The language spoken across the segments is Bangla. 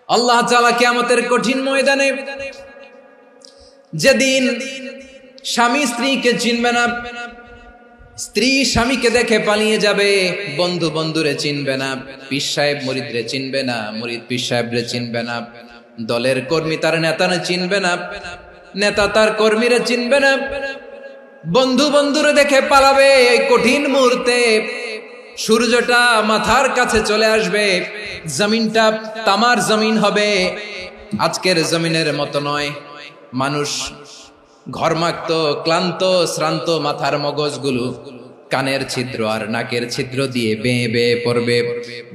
আল্লাহ তাআলা কিয়ামতের কঠিন ময়দানে যেদিন স্বামী স্ত্রীকে চিনবে না, স্ত্রী স্বামীকে দেখে পালিয়ে যাবে, বন্ধু বন্ধুরে চিনবে না, পীর সাহেব মুরিদরে চিনবে না, মুরিদ পীর সাহেবরে চিনবে না, দলের কর্মী তার নেতারে চিনবে না, নেতা তার কর্মীরে চিনবে না, বন্ধু বন্ধুরে দেখে পালাবে। এই কঠিন মুহূর্তে সূর্যটা মাথার কাছে চলে আসবে, জমিনটা তামার জমিন হবে, আজকের জমিনের মতো নয়। মানুষ ঘর্মাক্ত, ক্লান্ত, শ্রান্ত মাথার মগজগুলো কানের ছিদ্র আর নাকের ছিদ্র দিয়ে বেয়ে বেয়ে পড়বে।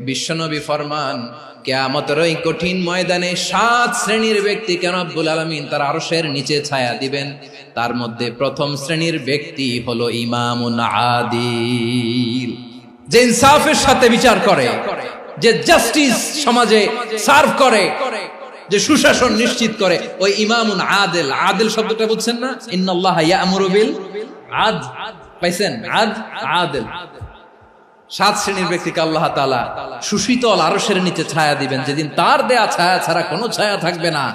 বিশ্বনবী ফরমান, কিয়ামতের ওই কঠিন ময়দানে 7 শ্রেণীর ব্যক্তিকে রব্বুল আলামিন তার আরশের নিচে ছায়া দিবেন। তার মধ্যে প্রথম শ্রেণীর ব্যক্তি হলো ইমামুন আদিল, যে ইনসাফের সাথে বিচার করে, যে জাস্টিস সমাজে সার্ভ করে, যে সুশাসন নিশ্চিত করে, ওই ইমামুন আদিল। আদিল শব্দটা বুঝছেন না? ইন্নাল্লাহা ইয়া'মুরু বিল আদল, পাইছেন? আদিল। 7 শ্রেণীর ব্যক্তিকে আল্লাহ তাআলা সুশীতল আরশের নিচে ছায়া দিবেন, যেদিন তার দেয়া ছায়া ছাড়া কোনো ছায়া থাকবে না।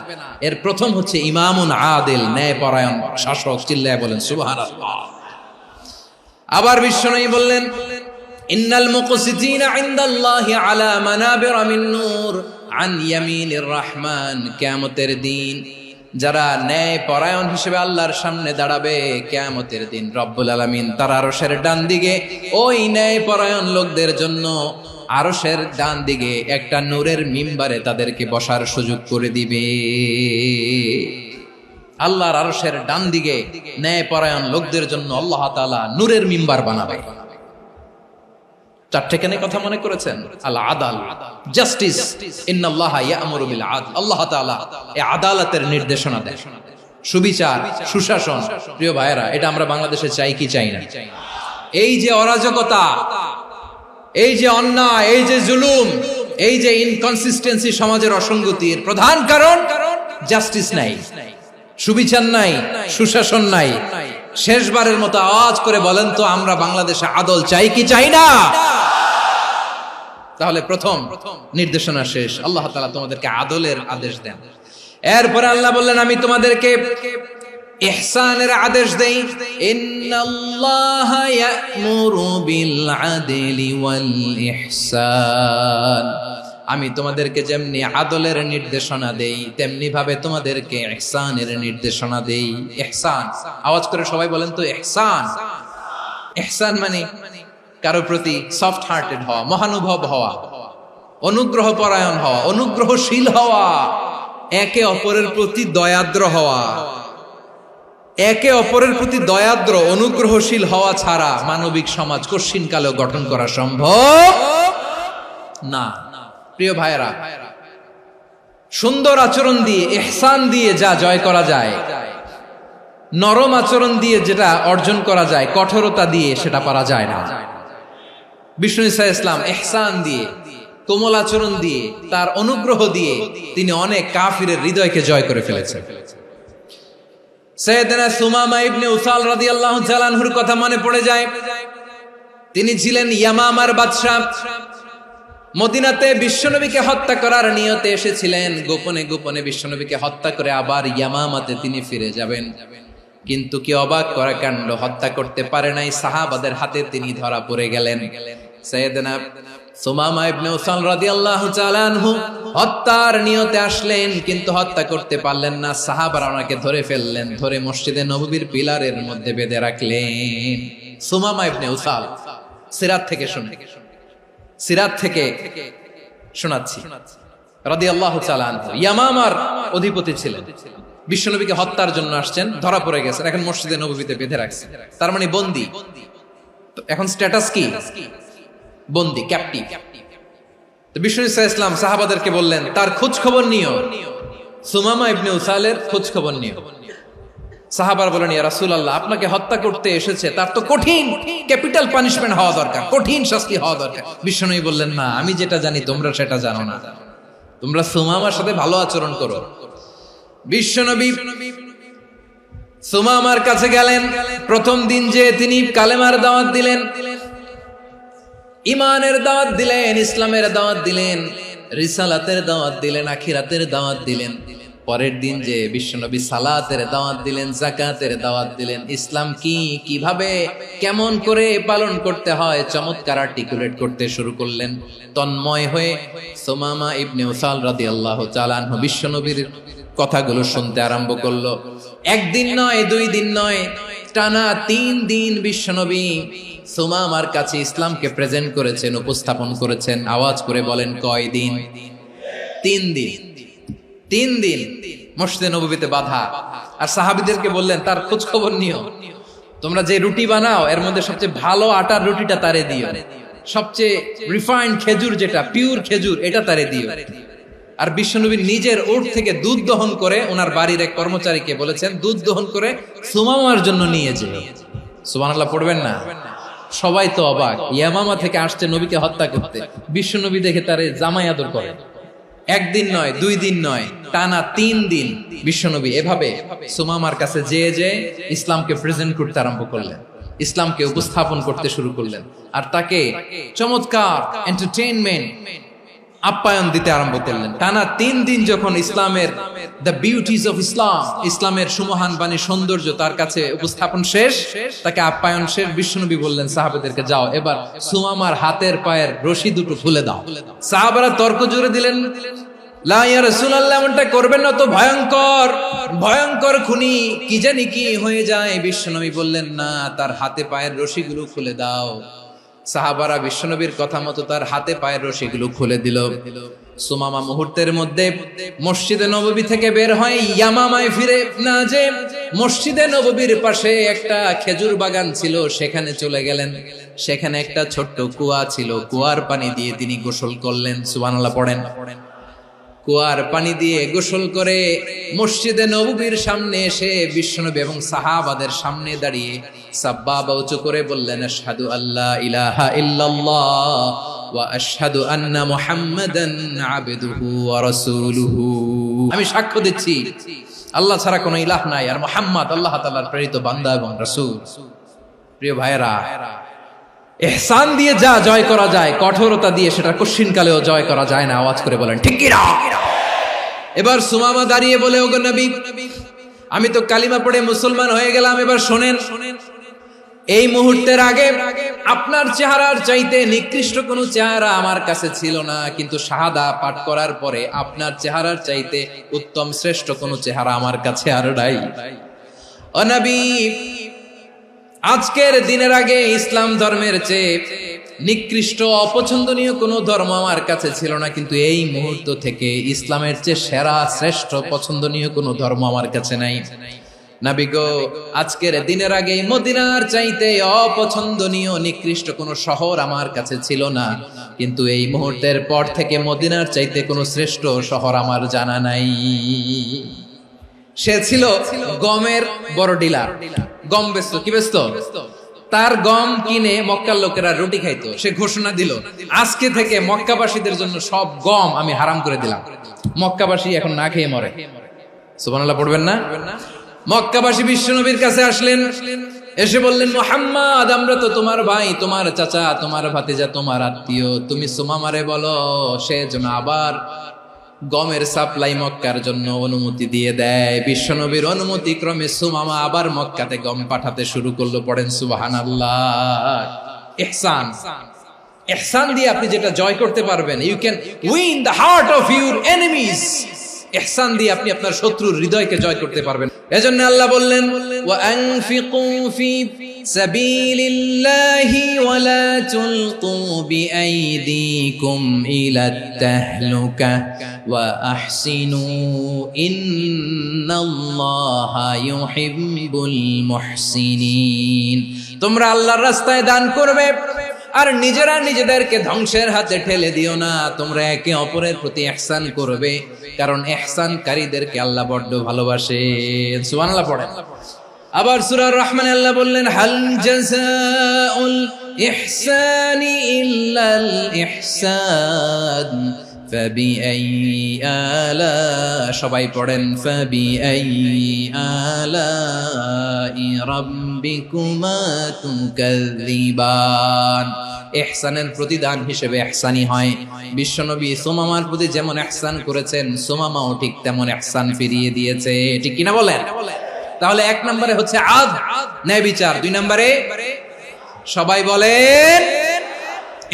এর প্রথম হচ্ছে ইমামুন আদিল, ন্যায়পরায়ণ শাসক। চিল্লায় বলেন সুবহানাল্লাহ। আবার বিশ্বনবী বললেন, ইন্নাল মুকসিতিনা ইনদাল্লাহি আলা মানাবিরা মিন নূর আন ইয়ামিনির রহমান। কিয়ামতের দিন যারা ন্যায় পরায়ণ হিসেবে আল্লাহর সামনে দাঁড়াবে, কিয়ামতের দিন রব্বুল আলামিন তার আরশের ডান দিকে ওই ন্যায় পরায়ণ লোকদের জন্য আরশের ডান দিকে একটা নূরের মিম্বারে তাদেরকে বসার সুযোগ করে দিবে। আল্লাহর আরশের ডান দিকে ন্যায় পরায়ণ লোকদের জন্য আল্লাহ তাআলা নূরের মিম্বার বানাবে। 4টে কেন কথা মনে করেছেন? আল আদাল, জাস্টিস। ইন্নাল্লাহা ইয়া'মুরু বিল আদল। আল্লাহ তাআলা এই আদালতের নির্দেশনা দেন, সুবিচার, সুশাসন। প্রিয় ভাইয়েরা, এটা আমরা বাংলাদেশে চাই কি চাই না? এই যে অরাজকতা, এই যে অন্যায়, এই যে জুলুম, এই যে ইনকনসিস্টেন্সি সমাজের অসঙ্গতির প্রধান কারণ জাস্টিস নাই, সুবিচার নাই, সুশাসন নাই। শেষবারের মতো আওয়াজ করে বলেন তো, আমরা বাংলাদেশে আদল চাই কি চাই না? তাহলে প্রথম নির্দেশনা শেষ। আল্লাহ তাআলা তোমাদেরকে আদলের আদেশ দেন। এরপরে আল্লাহ বললেন, আমি তোমাদেরকে ইহসানের আদেশ দেই। ইন্নাল্লাহা ইয়া'মুরু বিল আদলি ওয়াল ইহসান। আমি তোমাদেরকে যেমনি আদলের নির্দেশনা দেই, তেমনি ভাবে তোমাদেরকে ইহসানের নির্দেশনা দেই। ইহসান, আওয়াজ করে সবাই বলেন তো ইহসান। ইহসান মানে কারো প্রতি সফট হার্টেড হওয়া, মহানুভব হওয়া, অনুগ্রহ পরায়ণ হওয়া, অনুগ্রহশীল হওয়া, একে অপরের প্রতি দয়াদ্র হওয়া। একে অপরের প্রতি দয়াদ্র, অনুগ্রহশীল হওয়া ছাড়া মানবিক সমাজ কশিনকালেও গঠন করা সম্ভব না। প্রিয় ভাইয়েরা, সুন্দর আচরণ দিয়ে, ইহসান দিয়ে যা জয় করা যায়, নরম আচরণ দিয়ে যেটা অর্জন করা যায়, কঠোরতা দিয়ে সেটা পারা যায় না। বিষ্ণু ঈসা ইসলাম ইহসান দিয়ে, কোমল আচরণ দিয়ে, তার অনুগ্রহ দিয়ে তিনি অনেক কাফিরের হৃদয়কে জয় করে ফেলেছেন। সাইয়েদনা সুমামা ইবনে উসাল রাদিয়াল্লাহু তাআলা আনহুর কথা মনে পড়ে যায়। তিনি ছিলেন ইয়ামামার বাদশা। মদিনাতে বিশ্বনবীকে হত্যা করার নিয়তে এসেছিলেন। গোপনে গোপনে বিশ্বনবীকে হত্যা করে আবার ইয়ামামাতে তিনি ফিরে যাবেন। কিন্তু কি অবাক করা কাণ্ড, হত্যা করতে পারে নাই, সাহাবাদের হাতে তিনি ধরা পড়ে গেলেন। সাইয়েদনা সুমামা ইবনে উসাল রাদিয়াল্লাহু তাআলা আনহু হত্যার নিয়তে আসলেন, কিন্তু হত্যা করতে পারলেন না। সাহাবারা ওনাকে ধরে ফেললেন, ধরে মসজিদে নববীর পিলারের মধ্যে বেঁধে রাখলেন। সুমামা ইবনে উসাল, সিরাত থেকে শুনে, সিরাত থেকে শোনাচ্ছি, রাদিয়াল্লাহু তাআলা আনহু ইয়ামামার অধিপতি ছিলেন। বিশ্বনবীকে হত্যার জন্য আসছেন, ধরা পড়ে গেছেন, এখন মসজিদে নববীতে বেঁধে রাখছেন। তার মানে বন্দী। এখন স্ট্যাটাস কি? বন্দী, ক্যাপটিভ। তো বিষ্ণু ঈসা ইসলাম সাহাবাদেরকে বললেন, তার খোঁজ খবর নিও, সুমামা ইবনে উসালের খোঁজ খবর নিও। সাহাবার বলেন, ইয়া রাসূলুল্লাহ, আপনাকে হত্যা করতে এসেছে, তার তো কঠিন ক্যাপিটাল পানিশমেন্ট হওয়া দরকার, কঠিন শাস্তি হওয়া দরকার। বিশ্বনবী বললেন, না, আমি যেটা জানি তোমরা সেটা জানো না, তোমরা সুমামার সাথে ভালো আচরণ করো। বিশ্বনবী সুমামার কাছে গেলেন। প্রথম দিন যে তিনি কালেমার দাওয়াত দিলেন, ইমানের দাওয়াত দিলেন, ইসলামের দাওয়াত দিলেন, রিসালাতের দাওয়াত দিলেন, আখিরাতের দাওয়াত দিলেন। পরের দিন যে বিশ্বনবী সালাতের দাওয়াত দিলেন, যাকাতের দাওয়াত দিলেন, ইসলাম কি, কিভাবে, কেমন করে পালন করতে হয় চমৎকার আর্টিকুলেট করতে শুরু করলেন। তন্ময় হয়ে সুমামা ইবনে উসাল রাদিয়াল্লাহু তাআলা আনহু বিশ্বনবীর কথাগুলো শুনতে আরম্ভ করলো। একদিন নয়, 2 দিন নয়, টানা 3 দিন বিশ্বনবী সুমামার কাছে ইসলামকে প্রেজেন্ট করেছেন, উপস্থাপন করেছেন। আওয়াজ করে বলেন, কয় দিন? 3 দিন। 3 দিন মসজিদে নববীতে বাধা। আর সাহাবীদেরকে বললেন, তার খোঁজ খবর নিও, তোমরা যে রুটি বানাও এর মধ্যে সবচেয়ে ভালো আটার রুটিটা তারে দিও, সবচেয়ে রিফাইন্ড খেজুর, যেটা পিওর খেজুর, এটা তারে দিও। আর বিশ্বনবী নিজের উট থেকে দুধ দহন করে ওনার বাড়ির এক কর্মচারীকে বলেছেন, দুধ দহন করে সুমামার জন্য নিয়ে যেও। সুবহানাল্লাহ পড়বেন না? সবাই তো অবাক, ইয়ামামা থেকে আসছে নবীকে হত্যা করতে, বিশ্বনবী দেখে তারে জামাই আদর করে। একদিন নয়, 2 দিন নয়, টানা 3 দিন বিশ্বনবী এভাবে সুমামার কাছে যেয়ে ইসলামকে প্রেজেন্ট করতে আরম্ভ করলেন, ইসলামকে উপস্থাপন করতে শুরু করলেন। আর তাকে চমৎকার এন্টারটেইনমেন্ট, আপ্যায়ন দিতে আরম্ভ করলেন। টানা 3 দিন যখন ইসলামের দ্য বিউটিজ অফ ইসলাম, ইসলামের সুমহান বাণী, সৌন্দর্য তার কাছে উপস্থাপন শেষ, তাকে আপ্যায়ন শেষ, বিশ্বনবী বললেন সাহাবাদেরকে, যাও এবার সুমামার হাতের পায়ের রশি দুটো খুলে দাও। সাহাবারা তর্ক জুড়ে দিলেন, লা ইয়া রাসূলুল্লাহ, এমনটা করবেন না, তো ভয়ঙ্কর ভয়ঙ্কর খুনি, কি জানি কি হয়ে যায়। বিশ্বনবী বললেন, না, তার হাতে পায়ের রশিগুলো খুলে দাও। সাহাবারা বিশ্বনবীর কথা মতো তার হাতে পায়ের রশিগুলো খুলে দিল। সুমামা মুহূর্তের মধ্যে মসজিদে নববী থেকে বের হয়, ইয়ামামায় ফিরে না যে মসজিদে নববীর পাশে একটা খেজুর বাগান ছিল, সেখানে চলে গেলেন। সেখানে একটা ছোট্ট কুয়া ছিল, কুয়ার পানি দিয়ে তিনি গোসল করলেন। সুবহানাল্লাহ পড়েন। কুয়ার পানি দিয়ে গোসল করে মসজিদে নববীর সামনে এসে বিশ্বনবী এবং সাহাবাদের সামনে দাঁড়িয়ে সাব্বাবা উঁচু করে বললেন, আশহাদু আল্লা ইলাহা ইল্লাল্লাহ ওয়া আশহাদু আন্না মুহাম্মাদান আবদুহু ওয়া রাসূলুহু। আমি সাক্ষ্য দিচ্ছি আল্লাহ ছাড়া কোনো ইলাহ নাই, আর মুহাম্মদ আল্লাহ তাআলার প্রেরিত বান্দা এবং রাসূল। প্রিয় ভাইয়েরা, ইহসান দিয়ে যা জয় করা যায়, কঠোরতা দিয়ে সেটা কঠিনকালেও জয় করা যায় না। আওয়াজ করে বলেন, ঠিক কি না? এবার সুমামা দাঁড়িয়ে বলে, ওগো নবী, আমি তো কালিমা পড়ে মুসলমান হয়ে গেলাম, এবার শোনেন, এই মুহূর্তের আগে আপনার চেহারার চাইতে নিকৃষ্ট কোনো চেহারা আমার কাছে ছিল না, কিন্তু শাহাদা পাঠ করার পরে আপনার চেহারার চাইতে উত্তম শ্রেষ্ঠ কোনো চেহারা আমার কাছে আর নাই। ও নবী, আজকের দিনের আগে ইসলাম ধর্মের চেয়ে নিকৃষ্ট অপছন্দনীয় কোনো ধর্ম আমার কাছে ছিল না, কিন্তু এই মুহূর্ত থেকে ইসলামের চেয়ে সেরা শ্রেষ্ঠ পছন্দনীয় কোনো ধর্ম আমার কাছে নাই। নবী গো, আজকের দিনের আগে মদিনার চাইতে অপছন্দনীয় নিকৃষ্ট কোনো শহর আমার কাছে ছিল না, কিন্তু এই মুহূর্তের পর থেকে মদিনার চাইতে কোনো শ্রেষ্ঠ শহর আমার জানা নাই। সে ছিল গমের বড় ডিলার, গম বেচত। কি বেচত? তার গম কিনে মক্কার লোকেরা রুটি খাইতো। সে ঘোষণা দিল, আজকে থেকে মক্কাবাসীদের জন্য সব গম আমি হারাম করে দিলাম, মক্কাবাসী এখন না খেয়ে মরে। সুবহানাল্লাহ পড়বেন না? মক্কাবাসী বিশ্বনবীর কাছে আসলেন, এসে বললেন, মুহাম্মদ, আমরা তো তোমার ভাই, তোমার চাচা, তোমার ভাতিজা, তোমার আত্মীয়, তুমি সুমামারে বলো সে যেন আবার গমের সাপ্লাই মক্কার জন্য অনুমতি দিয়ে দেয়। বিশ্বনবীর অনুমতি ক্রমে সুমামা আবার মক্কাতে গম পাঠাতে শুরু করলো। পড়েন সুবহানাল্লাহ। ইহসান, ইহসান দিয়ে আপনি যেটা জয় করতে পারবেন, you can win the heart of your enemies. ইহসান দিয়ে আপনি আপনার শত্রুর হৃদয়কে জয় করতে পারবেন। এজন্য আল্লাহ বললেন, ওয়া আনফিকু ফি সাবিলিল্লাহি ওয়া লা তুলকু বিআইদিকুম ইলাত তাহলুকা ওয়া আহসিনু ইন্নাল্লাহা ইউহিব্বুল মুহসিনিন। তোমরা আল্লাহর রাস্তায় দান করবে আর নিজেরা নিজেদেরকে ধ্বংসের হাতে ঠেলে দিও না। তোমরা একে অপরের প্রতি ইহসান করবে, কারণ ইহসানকারীদেরকে আল্লাহ বড় ভালোবাসেন। সুবহানাল্লাহ পড়েন। আবার সূরা রহমানে আল্লাহ বললেন, হাল জাযাউল ইহসানি ইল্লাল ইহসান ফাবিআইয়ি আলা, সবাই পড়েন, ফাবিআইয়ি আলাই রাব্বিকুমা তুকাযযিবান। ইহসানের প্রতিদান হিসেবে ইহসানি হয়। বিশ্বনবী সুমামার প্রতি যেমন ইহসান করেছেন, সুমামাও ঠিক তেমন ইহসান ফিরিয়ে দিয়েছে। ঠিক কিনা বলেন? তাহলে এক নম্বরে হচ্ছে আদ, ন্যায় বিচার। দুই নম্বরে সবাই বলেন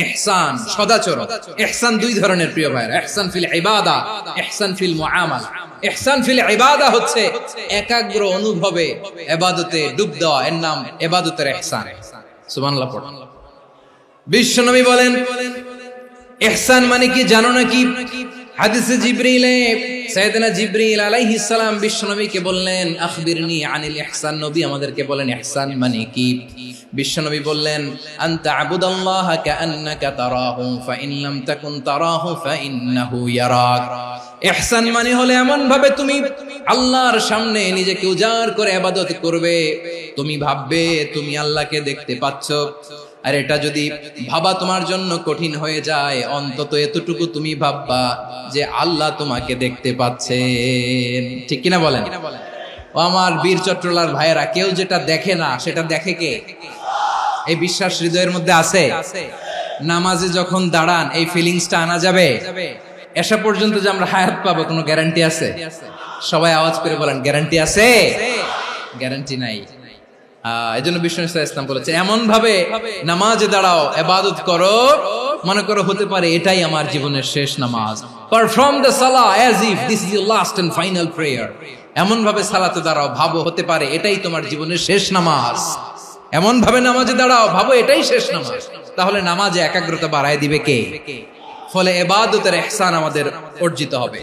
ইহসান, সদাচরণ। ইহসান দুই ধরনের প্রিয় ভাইরা, ইহসান ফিল ইবাদা, ইহসান ফিল মুআমালা। ইহসান ফিল ইবাদা হচ্ছে একাগ্র অনুভবে ইবাদতে ডুব দেওয়া, এর নাম ইবাদতের ইহসান। সুবহানাল্লাহ পড়ুন। বিশ্বনবী বলেন ইহসান মানে কি জানো নাকি? হাদিসে জিবরিলে সাইয়েদনা জিবরিল আলাইহিস সালাম বিশ্বনবীকে বললেন আখবিরনি আনিল ইহসান। নবী আমাদেরকে বলেন ইহসান মানে কি? বিশ্বনবী বললেন আনতা আবুদাল্লাহা কাআন্নাকা তারাহু ফাইন লাম তাকুন তারাহু ফাইন্নাহু ইয়ারাক। ইহসান মানে হলো এমন ভাবে তুমি আল্লাহর সামনে নিজেকে উজাড় করে ইবাদত করবে, তুমি ভাববে তুমি আল্লাহকে দেখতে পাচ্ছ। আর এটা যদি ভাবা তোমার জন্য কঠিন হয়ে যায়, অন্তত এতটুকু তুমি ভাববা যে আল্লাহ তোমাকে দেখতে পাচ্ছেন। ঠিক কিনা বলেন? ও আমার বীর চট্টলার ভাইয়েরা, কেউ যেটা দেখে না সেটা দেখে কে? এই বিশ্বাস হৃদয়ের মধ্যে আছে? নামাজে যখন দাঁড়ান এই ফিলিংসটা আনা যাবে? এসা পর্যন্ত যে আমরা হায়াত পাবো কোনো গ্যারান্টি আছে? সবাই আওয়াজ করে বলেন গ্যারান্টি আছে? গ্যারান্টি নাই। এজন্য বিষ্ণু ইসলাম বলেছে এমন ভাবে নামাজে দাঁড়াও, ইবাদত করো, মনে করো হতে পারে এটাই আমার জীবনের শেষ নামাজ। পারফর্ম দ্য সালাহ as if this is your last and final prayer. এমন ভাবে সালাতে দাঁড়াও, ভাবো হতে পারে এটাই তোমার জীবনের শেষ নামাজ। এমন ভাবে নামাজে দাঁড়াও, ভাবো এটাই শেষ নামাজ। তাহলে নামাজে একাগ্রতা বাড়ায় দিবে কে? ফলে ইবাদতের ইহসান আমাদের অর্জিত হবে।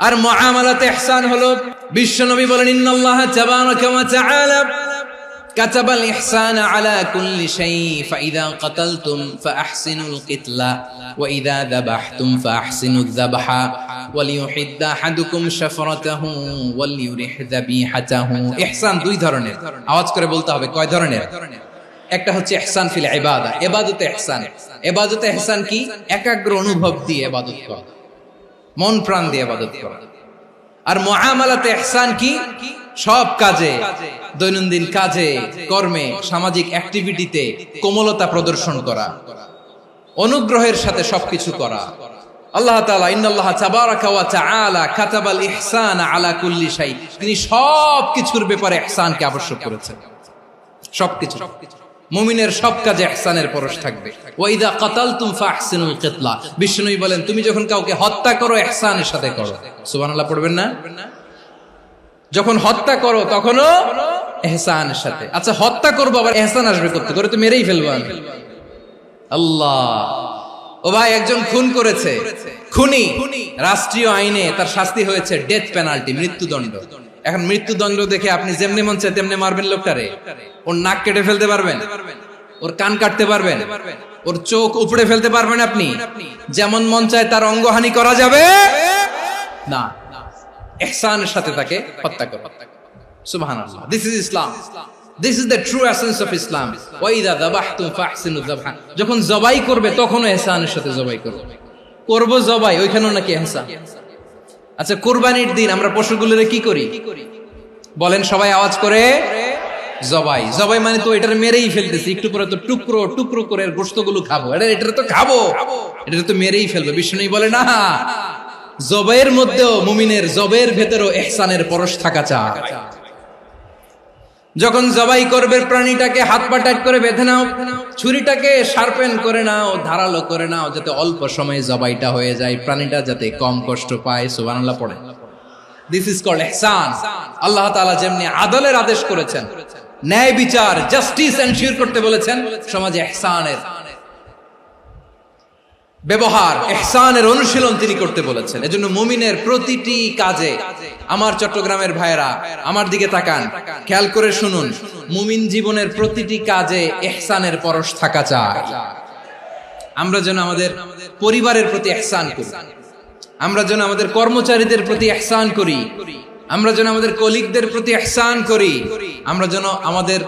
আর মুআমালাতে ইহসান হলো, বিশ্বনবী বলেন ইন্নাল্লাহা তাবারাকা ওয়া তাআলা কাতাবাল ইহসানা আলা কুল্লি শাই ফাইযা কাতালতুম ফাআহসিনুল কিতলা ওয়া ইযা যাবাহতুম ফাআহসিনুয যাবহা ওয়ালিয়ুহিদ্দা আহাদুকুম শাফরাতাহু ওয়ালিয়ুরিহ যাবিহাতাহু। ইহসান দুই ধরনের, আওয়াজ করে বলতে হবে কয় ধরনের? একটা হচ্ছে ইহসান ফিল ইবাদা, ইবাদতে ইহসান। ইবাদতে ইহসান কি? একাগ্র অনুভব দিয়ে ইবাদত করা, মন প্রাণ দিয়ে ইবাদত করা। আর মুআমালাতে ইহসান কি? সব কাজে, দৈনন্দিন কাজে, কর্মে, সামাজিক অ্যাক্টিভিটিতে কোমলতা প্রদর্শন করা, অনুগ্রহের সাথে সবকিছু করা। আল্লাহ তাআলা ইন্নাল্লাহা তাবারাকা ওয়া তাআলা কাতাবাল ইহসানা আলা কুল্লি শাই, তিনি সবকিছুর ব্যাপারে ইহসানকে আবশ্যক করেছেন। সবকিছু, মুমিনের সব কাজে ইহসানের পরশ থাকবে। ওয়া ইযা কাতালতুম ফাহসিনুল কিতলা, বিষ্ণুই বলেন তুমি যখন কাউকে হত্যা করো ইহসানের সাথে করো। সুবহানাল্লাহ পড়বেন না? যখন হত্যা করো তখনও ইহসানের সাথে। আচ্ছা হত্যা করবো আবার ইহসান আসবে করতে করে তো মেরেই ফেলবো আমি। আল্লাহ, ও ভাই একজন খুন করেছে, খুনি, রাষ্ট্রীয় আইনে তার শাস্তি হয়েছে ডেথ পেনাল্টি, মৃত্যুদণ্ড। এখন মৃত্যুদণ্ড দেখে আপনি যেমনি মন চায় তেমনি মারবেন লোকটারে? ওর নাক কেটে ফেলতে পারবেন? ওর কান কাটতে পারবেন? ওর চোখ উপড়ে ফেলতে পারবেন আপনি? যেমন মন চায় তার অঙ্গহানি করা যাবে না। ইহসানের সাথে তাকে হত্যা করো। সুবহানাল্লাহ, this is Islam, this is the true essence of Islam. ওয়া ইযা যাবাহতুম ফাহসিনুয যাবহা, যখন জবাই করবে তখনও ইহসানের সাথে জবাই করবে। করব জবাই, ওইখানেও নাকি ইহসান। আচ্ছা কুরবানির দিন আমরা পশুগুলোরে কি করি বলেন সবাই আওয়াজ করে? জবাই। জবাই মানে তো এটারে মেরেই ফেলতেছি, একটু পরে তো টুকরো টুকরো করে গোশতগুলো খাবো, এটা তো খাবো, এটা তো মেরেই ফেলবে। বিষ্ণু বলে না, জবাইয়ের মধ্যেও মুমিনের জবাইয়ের ভেতরেও ইহসানের পরশ থাকা চাই। যখন জবাই করবে প্রাণীটাকে হাত পা টাইট করে বেঁধে নাও, ছুরিটাকে শার্পেন করে নাও, ধারালো করে নাও, যাতে অল্প সময়ে জবাইটা হয়ে যায়, প্রাণীটা যাতে কম কষ্ট পায়। সুবহানাল্লাহ পড়ে। দিস ইজ কল্ড ইহসান। আল্লাহ তাআলা যেমনি আদলের আদেশ করেছেন, ন্যায় বিচার, জাস্টিস এনশিওর করতে বলেছেন, সমাজে ইহসানের ব্যবহার, ইহসানের অনুশীলন তিনি করতে বলেছেন। এজন্য মুমিনের প্রতিটি কাজে, আমার চট্টগ্রামের ভাইয়েরা আমার দিকে তাকান, খেয়াল করে শুনুন, মুমিন জীবনের প্রতিটি কাজে ইহসানের পরশ থাকা চাই। আমরা যেন আমাদের পরিবারের প্রতি ইহসান করি, আমরা যেন আমাদের কর্মচারীদের প্রতি ইহসান করি, আমরা যেন আমাদের কলিগদের প্রতি ইহসান করি, আমরা যেন আমাদের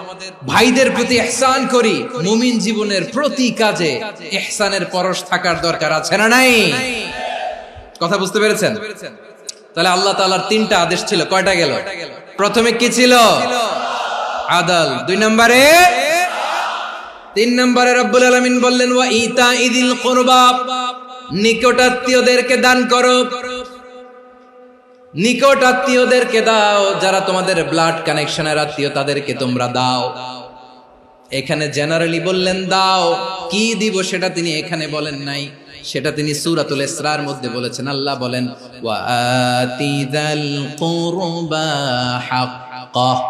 ভাইদের প্রতি ইহসান করি। মুমিন জীবনের প্রতি কাজে ইহসানের পরশ থাকার দরকার আছে না নাই? কথা বুঝতে পেরেছেন? তাহলে আল্লাহ তাআলার তিনটা আদেশ ছিল, কয়টা গেল? প্রথমে কি ছিল? আদল। দুই নম্বরে তিন নম্বরে রব্বুল আলামিন বললেন ওয়া ইতাইদিল কুরবা, নিকট আত্মীয়দেরকে দান করো। নিকট আত্মীয়দেরকে দাও, যারা তোমাদের ব্লাড কানেকশনের আত্মীয় তাদেরকে তোমরা দাও। এখানে জেনারেলি বললেন দাও, কি দিব সেটা তিনি এখানে বলেন নাই, সেটা তিনি সূরাতুল ইসরার মধ্যে বলেছেন। আল্লাহ বলেন ওয়া আতিযাল কুরবা হাক্কাহ,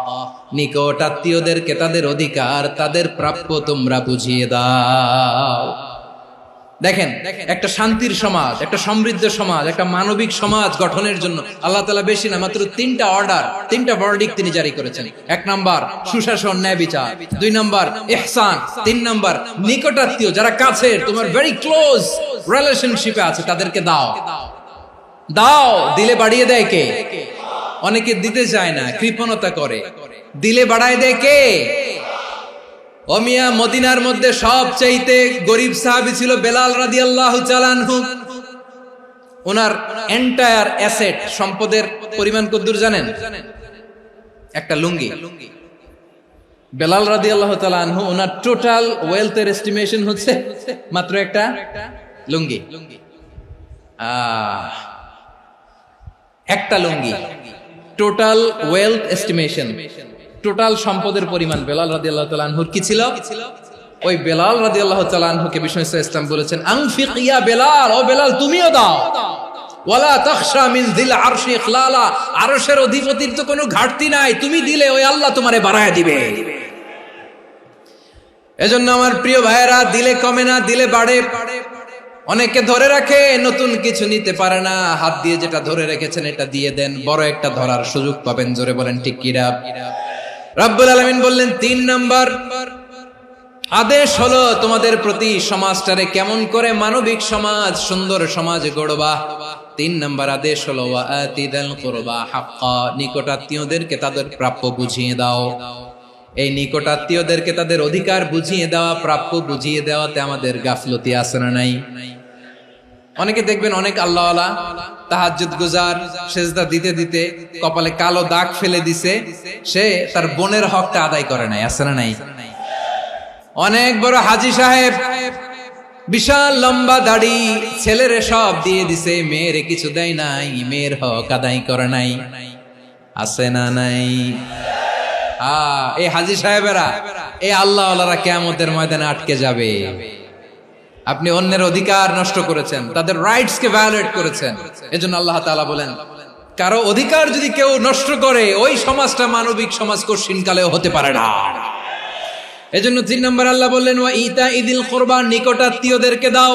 নিকট আত্মীয়দেরকে তাদের অধিকার, তাদের প্রাপ্য তোমরা বুঝিয়ে দাও। দেখেন, একটা শান্তির সমাজ, একটা সমৃদ্ধ সমাজ, একটা মানবিক সমাজ গঠনের জন্য আল্লাহ তাআলা বেশি না, মাত্র তিনটা অর্ডার, তিনটা ভার্ডিক্ট তিনি জারি করেছেন। এক নাম্বার সুশাসন, ন্যায় বিচার। দুই নাম্বার ইহসান। তিন নাম্বার নিকটাত্মীয়, যারা কাছের, তোমার ভেরি ক্লোজ রিলেশনশিপে আছে, তাদেরকে দাও। দাও, দিলে বাড়িয়ে দেয় কে? অনেকে দিতে চায় না, কৃপণতা করে। দিলে বাড়ায় দেয় কে? ও মিয়া, মদিনার মধ্যে সবচাইতে গরিব সাহাবী ছিল বেলাল রাদিয়াল্লাহু তাআলা আনহু। ওনার এন্টায়ার অ্যাসেট, সম্পদের পরিমাণ কতদূর জানেন? একটা লুঙ্গি। বেলাল রাদিয়াল্লাহু তাআলা আনহু, ওনার টোটাল ওয়েলথের এস্টিমেশন হচ্ছে মাত্র একটা লুঙ্গি। একটা লুঙ্গি, টোটাল ওয়েলথ এস্টিমেশন, টোটাল সম্পদের পরিমাণ বেলাল রাদিয়াল্লাহু তাআলা আনহুর কি ছিল? ওই বেলাল রাদিয়াল্লাহু তাআলা আনহুকে বিষ্ণু ইসলাম বলেছেন আনফিক ইয়া বেলাল, ও বেলাল তুমিও দাও। ওয়ালা তাখশা মিন যিল আরশি ইখলালা, আরশের অধিপতির তো কোনো ঘাটতি নাই, তুমি দিলে ওই আল্লাহ তোমারে বাড়ায় দিবে। এজন্য আমার প্রিয় ভাইয়েরা, দিলে কমে না, দিলে বাড়ে। অনেকে ধরে রাখে, নতুন কিছু নিতে পারে না, হাত দিয়ে যেটা ধরে রেখেছেন এটা দিয়ে দেন, বড় একটা ধরার সুযোগ পাবেন। জোরে বলেন ঠিক কিনা? রব্বুল আলামিন বললেন তিন নাম্বার আদেশ হলো তোমাদের প্রতি, সমাজটারে কেমন করে মানবিক সমাজ, সুন্দর সমাজ গড়বা। তিন নাম্বার আদেশ হলো ওয়া আতিদাল কুরবা হাক্কা, নিকট আত্মীয়দেরকে তাদের প্রাপ্য বুঝিয়ে দাও। এই নিকট আত্মীয়দেরকে তাদের অধিকার বুঝিয়ে দেওয়া, প্রাপ্য বুঝিয়ে দেওয়াতে আমাদের গাফলতি আছে না নাই? অনেকে দেখবেন অনেক আল্লাহওয়ালা, তাহাজ্জুদ গুজার, সেজদা দিতে দিতে কপালে কালো দাগ ফেলে দিছে, সে তার বোনের হকটা আদায় করে নাই, আছে না নাই? অনেক বড় হাজী সাহেব, বিশাল লম্বা দাড়ি, ছেলেরে সব দিয়ে দিছে, মেয়েরে কিছু দেয় নাই, মেয়ের হক আদায় করে নাই, আছে না নাই? এই হাজী সাহেবেরা, এই আল্লাহওয়ালারা কিয়ামতের ময়দানে আটকে যাবে। আপনি অন্যের অধিকার নষ্ট করেছেন, তাদের রাইটস কে ভায়োলেট করেছেন। এজন্য আল্লাহ তাআলা বলেন, কারো অধিকার যদি কেউ নষ্ট করে, ওই সমাজটা মানবিক সমাজ কঠিনকালেও হতে পারে না। এজন্য তিন নম্বর আল্লাহ বললেন ওয়া ইতাইদিল কুরবা, নিকট আত্মীয়দেরকে দাও।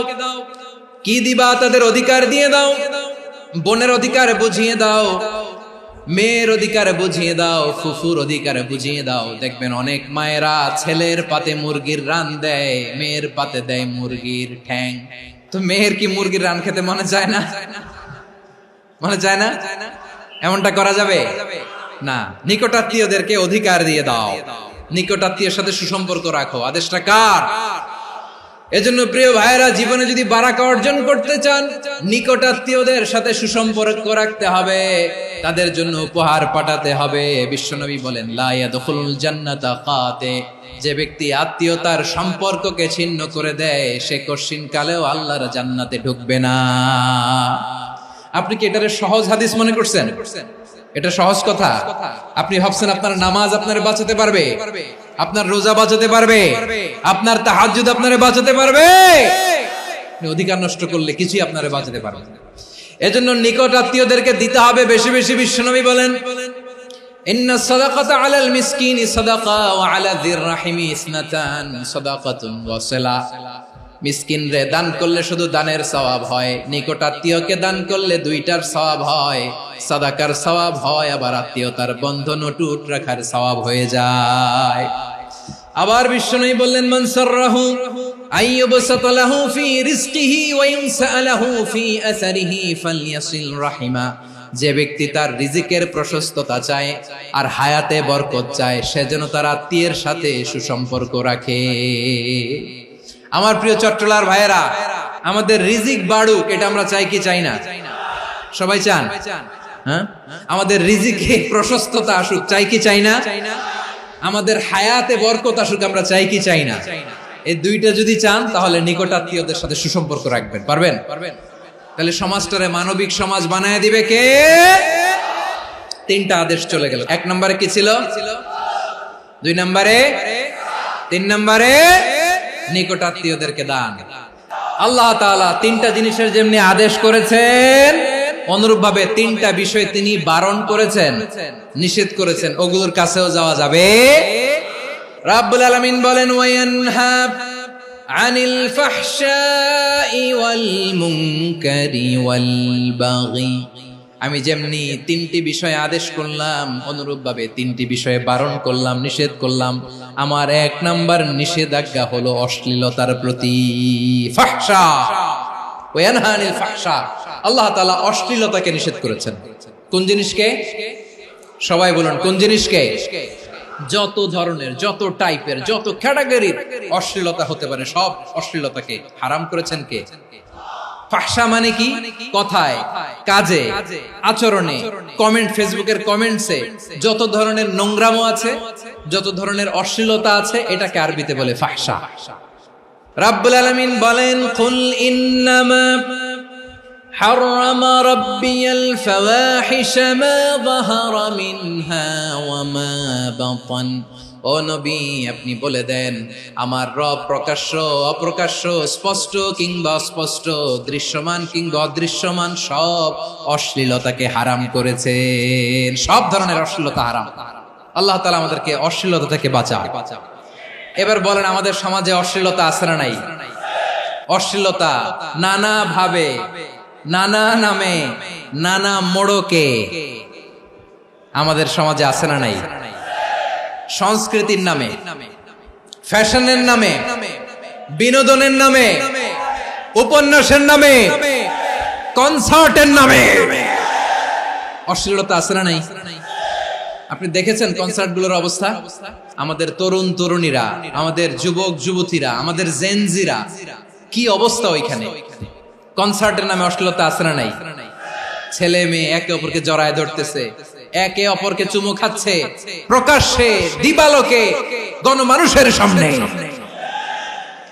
কি দিবা? তাদের অধিকার দিয়ে দাও। বোনের অধিকার বুঝিয়ে দাও, মেয়ের অধিকার বুঝিয়ে দাও, ফুফুর অধিকার বুঝিয়ে দাও। দেখবেন অনেক মায়েরা ছেলের পাতে মুরগির রান দেয়, মেয়ের পাতে দেয় মুরগির ঠ্যাং। তো মেয়ের কি মুরগির রান খেতে মনে চায় না? মনে চায় না? এমনটা করা যাবে না। নিকটাত্মীয়দেরকে অধিকার দিয়ে দাও, নিকটাত্মীয়ের সাথে সুসম্পর্ক রাখো। আদেশটা কার? এজন্য প্রিয় ভাইয়েরা, জীবনে যদি বারাকা অর্জন করতে চান, নিকটাত্মীয়দের সাথে সুসম্পর্ক রাখতে হবে, তাদের জন্য উপহার পাঠাতে হবে। বিশ্বনবী বলেন লা ইয়াদখুলুল জান্নাতা কাতে, যে ব্যক্তি আত্মীয়তার সম্পর্ককে ছিন্ন করে দেয়, সে কঠিন কালেও আল্লাহর জান্নাতে ঢুকবে না। আপনি কি এটারে সহজ হাদিস মনে করছেন? এটা সহজ কথা? আপনি ভাবছেন আপনার নামাজ আপনারে বাঁচাতে পারবে, আপনার রোজা বাঁচাতে পারবে, আপনার তাহাজ্জুদ আপনারে বাঁচাতে পারবে? অধিকার নষ্ট করলে কিছুই আপনারে বাঁচাতে পারবে না। এজন্য নিকট আত্মীয়দেরকে দিতে হবে বেশি বেশি। বিশ্বনবী বলেন ইন্না সাদাকাতা আলাল মিসকিনি সাদাকা ওয়া আলা যির রাহিমি ইসনাতান সাদাকাতুন ওয়া সিলা। মিসকিনরে দান করলে শুধু দানের সওয়াব হয়, নিকট আত্মীয়কে দান করলে দুইটার সওয়াব হয়, সাদাকার সওয়াব হয়, আবার আত্মীয়তার বন্ধন অটুট রাখার সওয়াব হয়ে যায়। আবার বিশ্বনবী বললেন মান সাররাহু আইয়ুবসাতা লাহু ফি রিজকিহি ওয়া ইনসালাহু ফি আসারিহি ফালইয়াসিল রাহিমা। যে ব্যক্তি তার রিজিকের প্রশস্ততা চায় আর হায়াতে বরকত চায়, সে যেন তার আত্মীয়ের সাথে সুসম্পর্ক রাখে। আমার প্রিয় চট্টলার ভাইয়েরা, আমাদের রিজিক বাড়ুক, এটা আমরা চাই কি চাই না? সবাই চান? হ্যাঁ, আমাদের রিজিকে প্রশস্ততা আসুক, চাই কি চাই না? আমাদের হায়াতে বরকত আসুক, আমরা চাই কি চাই না? এই দুইটা যদি চান তাহলে নিকটাত্মীয়দের সাথে সুসম্পর্ক রাখবেন। পারবেন? তাহলে সমাজটারে মানবিক সমাজ বানায় দিবে কে? তিনটা আদেশ চলে গেল। 1 নম্বরে কি ছিল? 2 নম্বরে, 3 নম্বরে নিকটাত্মীয়দেরকে দান। আল্লাহ তাআলা তিনটা জিনিসের যেমনি আদেশ করেছেন, অনুরূপ ভাবে তিনটা বিষয় তিনি বারণ করেছেন, নিষেধ করেছেন। ওগুলোর কাছেও যাওয়া যাবে। রাব্বুল আলামিন বলেন, ওয়ায়ানহা আনিল ফাহশাই ওয়াল মুনকারি ওয়াল বাগি। আমি যেমনি তিনটি বিষয়ে আদেশ করলাম, অনুরূপ ভাবে তিনটি বিষয়ে বারণ করলাম, নিষেধ করলাম। আমার 1 নাম্বার নিষেধাজ্ঞা হলো অশ্লীলতার প্রতি। ফাহশা, ওয়ায়ানহা আনিল ফাহশা, আল্লাহ তাআলা অশ্লীলতাকে নিষেধ করেছেন। কোন জিনিসকে? সবাই বলুন, কোন জিনিসকে? যত ধরনের, যত টাইপের, যত ক্যাটাগরির অশ্লীলতা হতে পারে সব অশ্লীলতাকে হারাম করেছেন কে? ফাহশা মানে কি? কথায়, কাজে, আচরণে, কমেন্ট, ফেসবুকের কমেন্টসে যত ধরনের নোংরামো আছে, যত ধরনের অশ্লীলতা আছে, এটাকে আরবিতে বলে ফাহশা। রাব্বুল আলামিন বলেন, কুল ইন্নামা حرم ربي الفواحش ما ظهر منها وما بطن। ও নবী, আপনি বলে দেন, আমার রব প্রকাশ্য, অপ্রকাশ্য, স্পষ্ট কিংবা অস্পষ্ট, দৃশ্যমান কিংবা অদৃশ্যমান সব অশ্লীলতাকে হারাম করেছেন। সব ধরনের অশ্লীলতা হারাম। আল্লাহ তাআলা আমাদেরকে অশ্লীলতা থেকে বাঁচান। এবার বলেন, আমাদের সমাজে অশ্লীলতা আছে না নাই? অশ্লীলতা নানা ভাবে, নানা নামে, নানা মোড়কে আমাদের সমাজে আছে না নাই? সংস্কৃতির নামে, ফ্যাশনের নামে, বিনোদনের নামে, উপন্যাসের নামে, কনসার্টের নামে অশ্লীলতা আছে না নাই? আপনি দেখেছেন কনসার্টগুলোর অবস্থা? আমাদের তরুণ তরুণীরা, আমাদের যুবক যুবতীরা, আমাদের জেনজিরা, কি অবস্থা ওইখানে? কনসার্টের নামে অশ্লীলতা আছে না নাই? ছেলে মেয়ে একে অপরকে জড়ায় ধরতেছে, একে অপরকে চুমু খাচ্ছে, প্রকাশ্যে, দিবালোকে, গণমানুষের সামনে।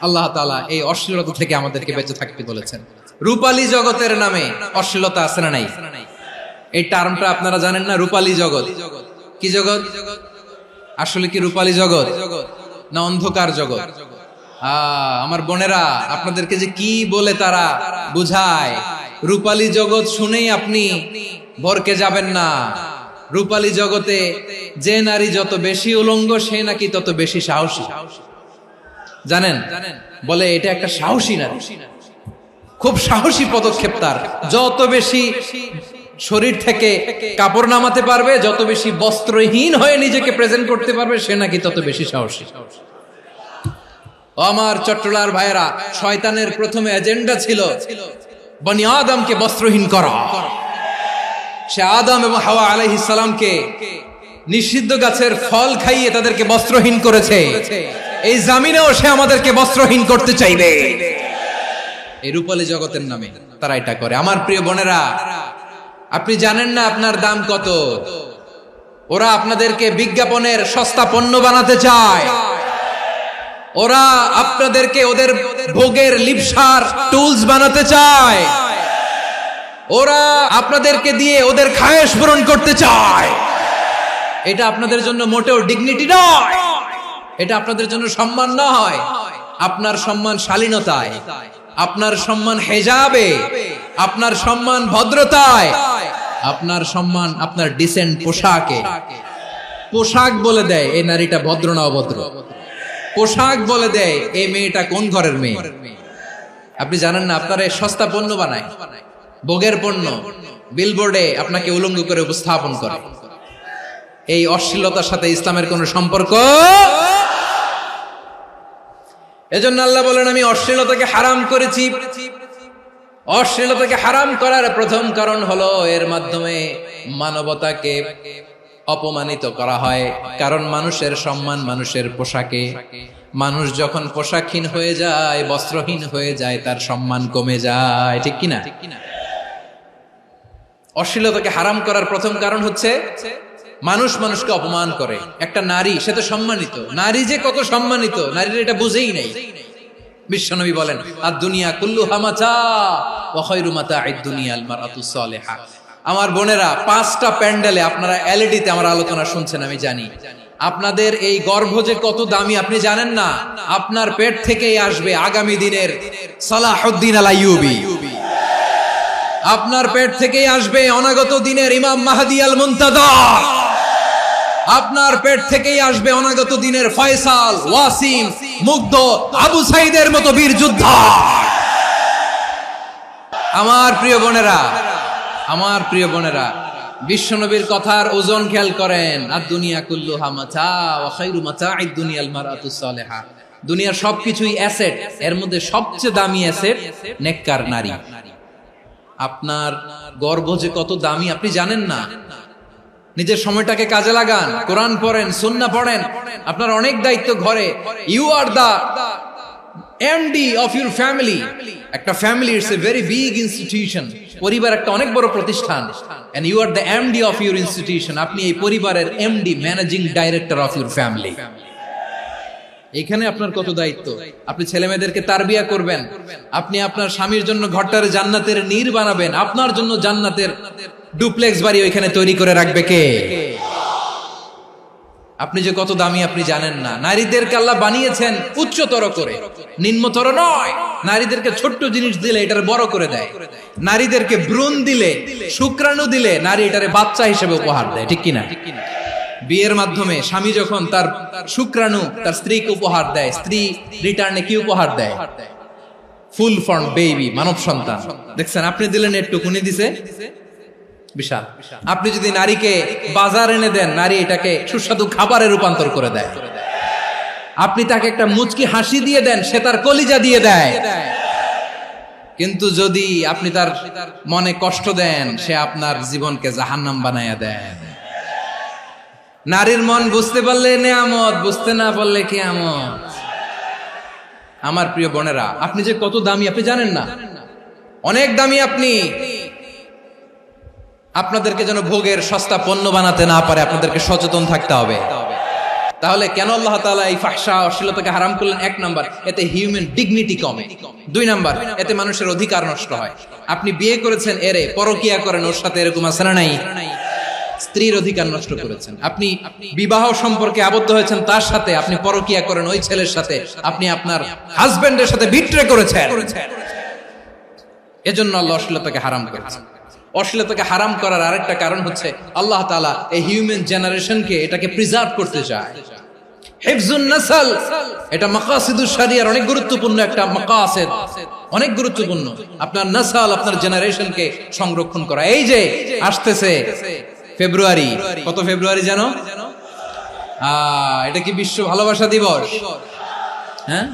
আল্লাহ তাআলা এই অশ্লীলতা থেকে আমাদেরকে বেঁচে থাকতে বলেছেন। রূপালী জগতের নামে অশ্লীলতা আছে না নাই? এই টার্মটা আপনারা জানেন না? রূপালী জগৎ কি জগৎ? আসলে কি রূপালী জগৎ না অন্ধকার জগৎ? আমার বোনেরা, আপনাদেরকে যে কি বলে তারা বুঝায়, রূপালী জগৎ শুনেই আপনি ভরকে যাবেন না। রূপালী জগতে যে নারী যত বেশি উলঙ্গ, সে নাকি তত বেশি সাহসী। জানেন? বলে এটা একটা সাহসী নারী, খুব সাহসী পদক্ষেপ তার। যত বেশি শরীর থেকে কাপড় নামাতে পারবে, যত বেশি বস্ত্রহীন হয়ে নিজেকে প্রেজেন্ট করতে পারবে, সে নাকি তত বেশি সাহসী। আমার চট্টলার ভাইয়েরা, শয়তানের প্রথমে এজেন্ডা ছিল বনি আদমকে বস্ত্রহীন করা। সে আদম এবং হাওয়া আলাইহিস সালামকে নিষিদ্ধ গাছের ফল খাইয়ে তাদেরকে বস্ত্রহীন করেছে। এই জামিনেও সে আমাদেরকে বস্ত্রহীন করতে চাইবে। এই রূপালী জগতের নামে তারা এটা করে। আমার প্রিয় বোনেরা, আপনি জানেন না আপনার দাম কত। ওরা আপনাদেরকে বিজ্ঞাপনের সস্তা পণ্য বানাতে চায়। ওরা আপনাদেরকে ওদের ভোগের লিপসার টুলস বানাতে চায়। ওরা আপনাদেরকে দিয়ে ওদের খায়েশ পূরণ করতে চায়। এটা আপনাদের জন্য মোটেও ডিগনিটি নয়, এটা আপনাদের জন্য সম্মান নয়। আপনার সম্মান শালীনতায়, আপনার সম্মান হেজাবে, আপনার সম্মান ভদ্রতায়, আপনার সম্মান আপনার ডিসেন্ট পোশাকে। পোশাক বলে দেয় এই নারীটা ভদ্র না অভদ্র। পোশাক বলে দেয় এই মেয়েটা কোন ঘরের মেয়ে। আপনি জানেন না, আপনারা সস্তা পণ্য বানায়, ভোগের পণ্য, বিলবোর্ডে আপনাকে উলঙ্গ করে উপস্থাপন করে। এই অশ্লীলতার সাথে ইসলামের কোন সম্পর্ক। এজন্য আল্লাহ বলেন, আমি অশ্লীলতাকে হারাম করেছি। অশ্লীলতাকে হারাম করার প্রথম কারণ হলো এর মাধ্যমে মানবতাকে অপমানিত করা হয়। কারণ মানুষের সম্মান মানুষের পোশাকে। মানুষ যখন পোশাকহীন হয়ে যায়, বস্ত্রহীন হয়ে যায়, তার সম্মান কমে যায়। ঠিক কিনা? অশ্লীলতাকে হারাম করার প্রথম কারণ হচ্ছে মানুষ মানুষকে অপমান করে। একটা নারী, সে তো সম্মানিত। নারী যে কত সম্মানিত, নারীরা এটা বুঝেই নাই। বিশ্বনবী বলেন আদ-দুনিয়া কুল্লুহা মাতা ওয়া খায়রু মাতা'আদ দুনিয়া আল মারআতুস সালিহা। আমার বোনেরা, 5টা প্যান্ডেলে আপনারা এলইডিতে আমার আলোচনা শুনছেন, আমি জানি। আপনাদের এই গর্ভ যে কত দামি আপনি জানেন না। আপনার পেট থেকেই আসবে আগামী দিনের সালাহুদ্দিন আল আইয়ুবী। আপনার পেট থেকেই আসবে অনাগত দিনের ইমাম মাহদী আল মুনতাযর। আপনার পেট থেকেই আসবে অনাগত দিনের ফয়সাল, ওয়াসিম, মুগ্ধ, আবু সাইদের মতো বীর যোদ্ধা। আমার প্রিয় বোনেরা, আমার প্রিয় বোনেরা, বিশ্বনবীর কথার ওজন খেয়াল করেন। আদ-দুনিয়া কুল্লুহা মাতা ওয়া খায়রু মাতা'আদ দুনিয়া আল মারআতুস সালিহা। দুনিয়ার সবকিছুই অ্যাসেট, এর মধ্যে সবচেয়ে দামি অ্যাসেট নেককার নারী। আপনার গর্ভ যে কত দামি আপনি জানেন না। নিজের সময়টাকে কাজে লাগান, কোরআন পড়েন, সুন্নাহ পড়েন। আপনার অনেক দায়িত্ব ঘরে। You are the MD of your family. একটা family it's a very big institution. পরিবার একটা অনেক বড় প্রতিষ্ঠান। And you are the MD of your institution. আপনি এই পরিবারের MD, managing director of your family. এখানে আপনার কত দায়িত্ব। আপনি ছেলে মেয়েদেরকে তারবিয়া করবেন, আপনি আপনার স্বামীর জন্য ঘরটারে জান্নাতের নীর বানাবেন, আপনার জন্য জান্নাতের ডুপ্লেক্স বাড়ি ওইখানে তৈরি করে রাখবে কে? আপনি যে কত দামি আপনি জানেন না। নারীদেরকে আল্লাহ বানিয়েছেন উচ্চতর করে, নিম্নতর নয়। নারীদেরকে ছোট্ট জিনিস দিলে এটারে বড় করে দেয়। নারীদেরকে ভ্রূণ দিলে, শুক্রাণু দিলে নারী এটারে বাচ্চা হিসেবে উপহার দেয়, ঠিক কিনা? বিয়ের মাধ্যমে স্বামী যখন তার শুক্রাণু তার স্ত্রীকে উপহার দেয়, স্ত্রী রিটার্নে কি উপহার দেয়? ফুল ফর্ম বেবি, মানব সন্তান। দেখছেন, আপনি দিলেন একটুকুনি, দিছে বিশাল। আপনি যদি নারীকে বাজার এনে দেন, নারী এটাকে সুস্বাদু খাবারে রূপান্তর করে দেয়। আপনি তাকে একটা মুচকি হাসি দিয়ে দেন, সে তার কলিজা দিয়ে দেয়। কিন্তু যদি আপনি তার মনে কষ্ট দেন, সে আপনার জীবনকে জাহান্নাম বানায়া দেয়। নারীর মন বুঝতে পারলে নেয়ামত, বুঝতে না পারলে কিয়ামত। আমার প্রিয় বোনেরা, আপনি যে কত দামি আপনি জানেন না। অনেক দামি আপনি। আপনাদেরকে যেন ভোগের সস্তা পণ্য বানাতে না পারে, আপনাদেরকে সচেতন থাকতে হবে। তাহলে কেন আল্লাহ তাআলা এই ফাহশা, অশ্লীলতাকে হারাম করলেন? 1 নাম্বার, এতে হিউম্যান ডিগনিটি কমে। 2 নাম্বার, এতে মানুষের অধিকার নষ্ট হয়। আপনি বিয়ে করেছেন, এরে পরকিয়া করেন, ওর সাথে এরকম আছে না নাই? স্ত্রীর অধিকার নষ্ট করেছেন। আপনি বিবাহ সম্পর্কে আবদ্ধ হয়েছেন তার সাথে, আপনি পরকিয়া করেন ওই ছেলের সাথে, আপনি আপনার হাজবেন্ডের সাথে বিট্রে করেছেন। এজন্য আল্লাহ অশ্লীলতাকে হারাম করেছেন। অশ্লীলতাকে হারাম করার আরেকটা কারণ হচ্ছে আল্লাহ তাআলা এই হিউম্যান জেনারেশনকে এটাকে প্রিজার্ভ করতে চায়। হিফজুন নাসল, এটা মাকাসিদুশ শরিয়ার অনেক গুরুত্বপূর্ণ একটা মাকাসিদ, অনেক গুরুত্বপূর্ণ। আপনার নাসল, আপনার জেনারেশনকে সংরক্ষণ করা। এই যে আসতেছে ফেব্রুয়ারি, কত ফেব্রুয়ারি জানো? এটা কি বিশ্ব ভালোবাসা দিবস? হ্যাঁ,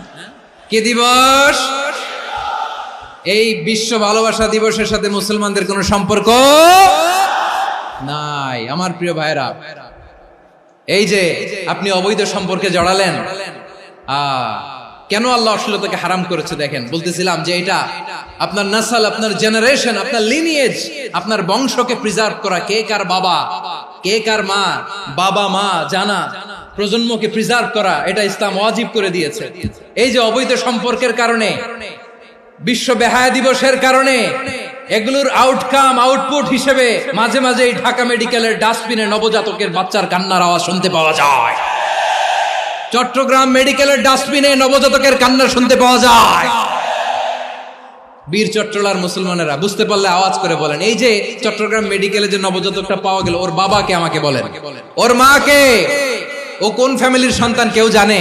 কি দিবস? এই বিশ্ব ভালোবাসা দিবসের সাথে মুসলমানদের কোনো সম্পর্ক নাই। আমার প্রিয় ভাইরা, এই যে আপনি অবৈধ সম্পর্কে জড়ালেন, কেন আল্লাহ অশ্লীলতাকে হারাম করেছে দেখেন। বলতেছিলাম যে এটা আপনার নাসল, আপনার জেনারেশন, আপনার লিনিয়েজ, আপনার বংশকে প্রিজার্ভ করা। কে কার বাবা, কে কার মা, বাবা মা জানা, প্রজন্মকে প্রিজার্ভ করা, এটা ইসলাম ওয়াজিব করে দিয়েছে। এই যে অবৈধ সম্পর্কের কারণে, বিশ্ব বেহায়া দিবসের কারণে, এগুলোর আউটকাম, আউটপুট হিসেবে মাঝে মাঝে এই ঢাকা মেডিকেলের ডাস্টবিনে নবজাতকের বাচ্চার কান্নার আওয়াজ শুনতে পাওয়া যায়। চট্টগ্রাম মেডিকেলের ডাস্টবিনে নবজাতকের কান্না শুনতে পাওয়া যায়। বীর চট্টলার মুসলমানেরা বুঝতে পারলে আওয়াজ করে বলেন, এই যে চট্টগ্রাম মেডিকেলে যে নবজাতকটা পাওয়া গেল, ওর বাবাকে আমাকে বলেন, ওর মাকে, ও কোন ফ্যামিলির সন্তান কেউ জানে?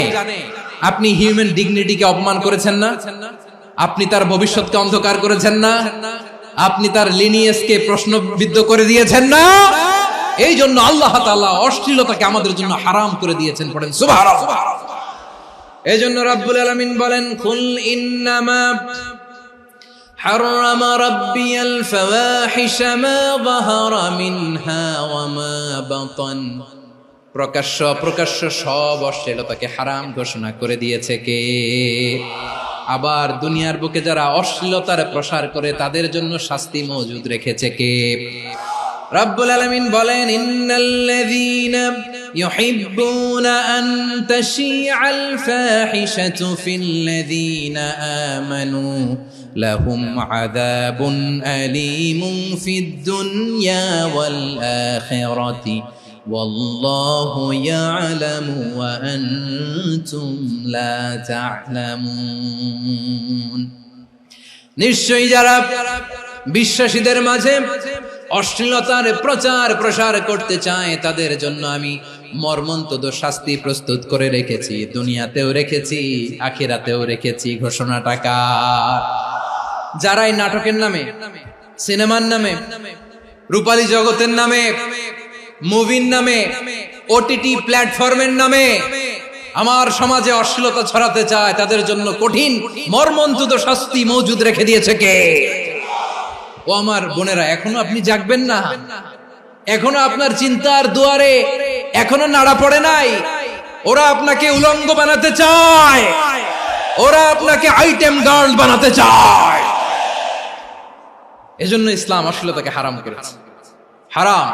আপনি হিউম্যান ডিগনিটিকে অপমান করেছেন না? আপনি তার ভবিষ্যৎকে অন্ধকার করেছেন না? আপনি তার লিনিয়েজকে প্রশ্নবিদ্ধ করে দিয়েছেন না? এই জন্য আল্লাহ তাআলা অশ্লীলতাকে আমাদের জন্য হারাম করে দিয়েছেন। পড়েন সুবহানাল্লাহ। এই জন্য রাব্বুল আলামিন বলেন, কুল ইন্নামা হারাম রাব্বিয়াল ফাওয়াহিশা মা যাহারা মিনহা ওয়া মা বাতান। প্রকাশ্য অপ্রকাশ্য সব অশ্লীলতাকে হারাম ঘোষণা করে দিয়েছে কে? আবার দুনিয়ার বুকে যারা অশ্লীলতার প্রসার করে তাদের জন্য শাস্তি মজুদ রেখেছে কে? রাব্বুল আলামিন বলেন, ইন্নাল্লাযীনা يحبون أن تشيع الفاحشة في الذين آمنوا لهم عذاب أليم في الدنيا والآخرة والله يعلم وأنتم لا تعلمون নিশ্চয়ই যারা বিশ্বাসীদের মাঝে অশ্লীলতার প্রচার প্রসার করতে চায় তাদের জন্য আমি মর্মন্তুদ শাস্তি প্রস্তুত করে রেখেছি, দুনিয়াতেও রেখেছি, আখিরাতেও রেখেছি। ঘোষণাটা কার? যারা এই নাটকের নামে, সিনেমার নামে, রূপালী জগতের নামে, মুভির নামে, ওটিটি প্ল্যাটফর্মের নামে আমার সমাজে অশ্লীলতা ছড়াতে চায় তাদের জন্য কঠিন মর্মন্তুদ শাস্তি মজুদ রেখে দিয়েছে কে? ও আমার বোনেরা, এখনো আপনি জাগবেন না? এখনো আপনার চিন্তার দুয়ারে এখনো নাড়া পড়ে নাই? ওরা আপনাকে উলঙ্গ বানাতে চায়, ওরা আপনাকে আইটেম গার্ল বানাতে চায়। এজন্য ইসলাম অশ্লীলতাকে হারাম করেছে। হারাম।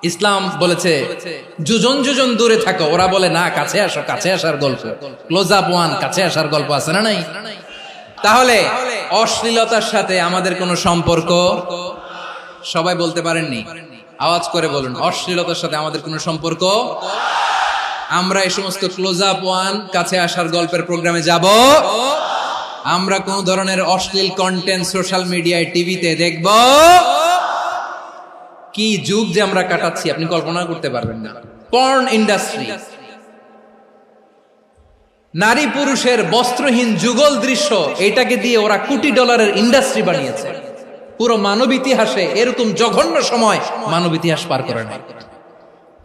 ইসলাম বলেছে যোজন যোজন দূরে থাকো, ওরা বলে না কাছে আসো, কাছে আসার গল্প, ক্লোজ আপ ওয়ান, কাছে আসার গল্প আছে না নাই? তাহলে অশ্লীলতার সাথে আমাদের কোনো সম্পর্ক? সবাই বলতে পারেননি, আওয়াজ করে বলুন, অশ্লীলতার সাথে আমাদের কোনো সম্পর্ক? আমরা এই সমস্ত ক্লোজ আপ ওয়ান, কাছে আসার গল্পের প্রোগ্রামে যাব? আমরা কোন ধরনের অশ্লীল কন্টেন্ট সোশ্যাল মিডিয়ায়, টিভিতে দেখব? কি যুগ যে আমরা কাটাচ্ছি আপনি কল্পনা করতে পারবেন না। পর্ন ইন্ডাস্ট্রি, নারী পুরুষের বস্ত্রহীন যুগল দৃশ্য, এটাকে দিয়ে ওরা কোটি ডলারের ইন্ডাস্ট্রি বানিয়েছে। পুরো মানব ইতিহাসে এরকম জঘন্য সময় মানব ইতিহাস পার করে নাই।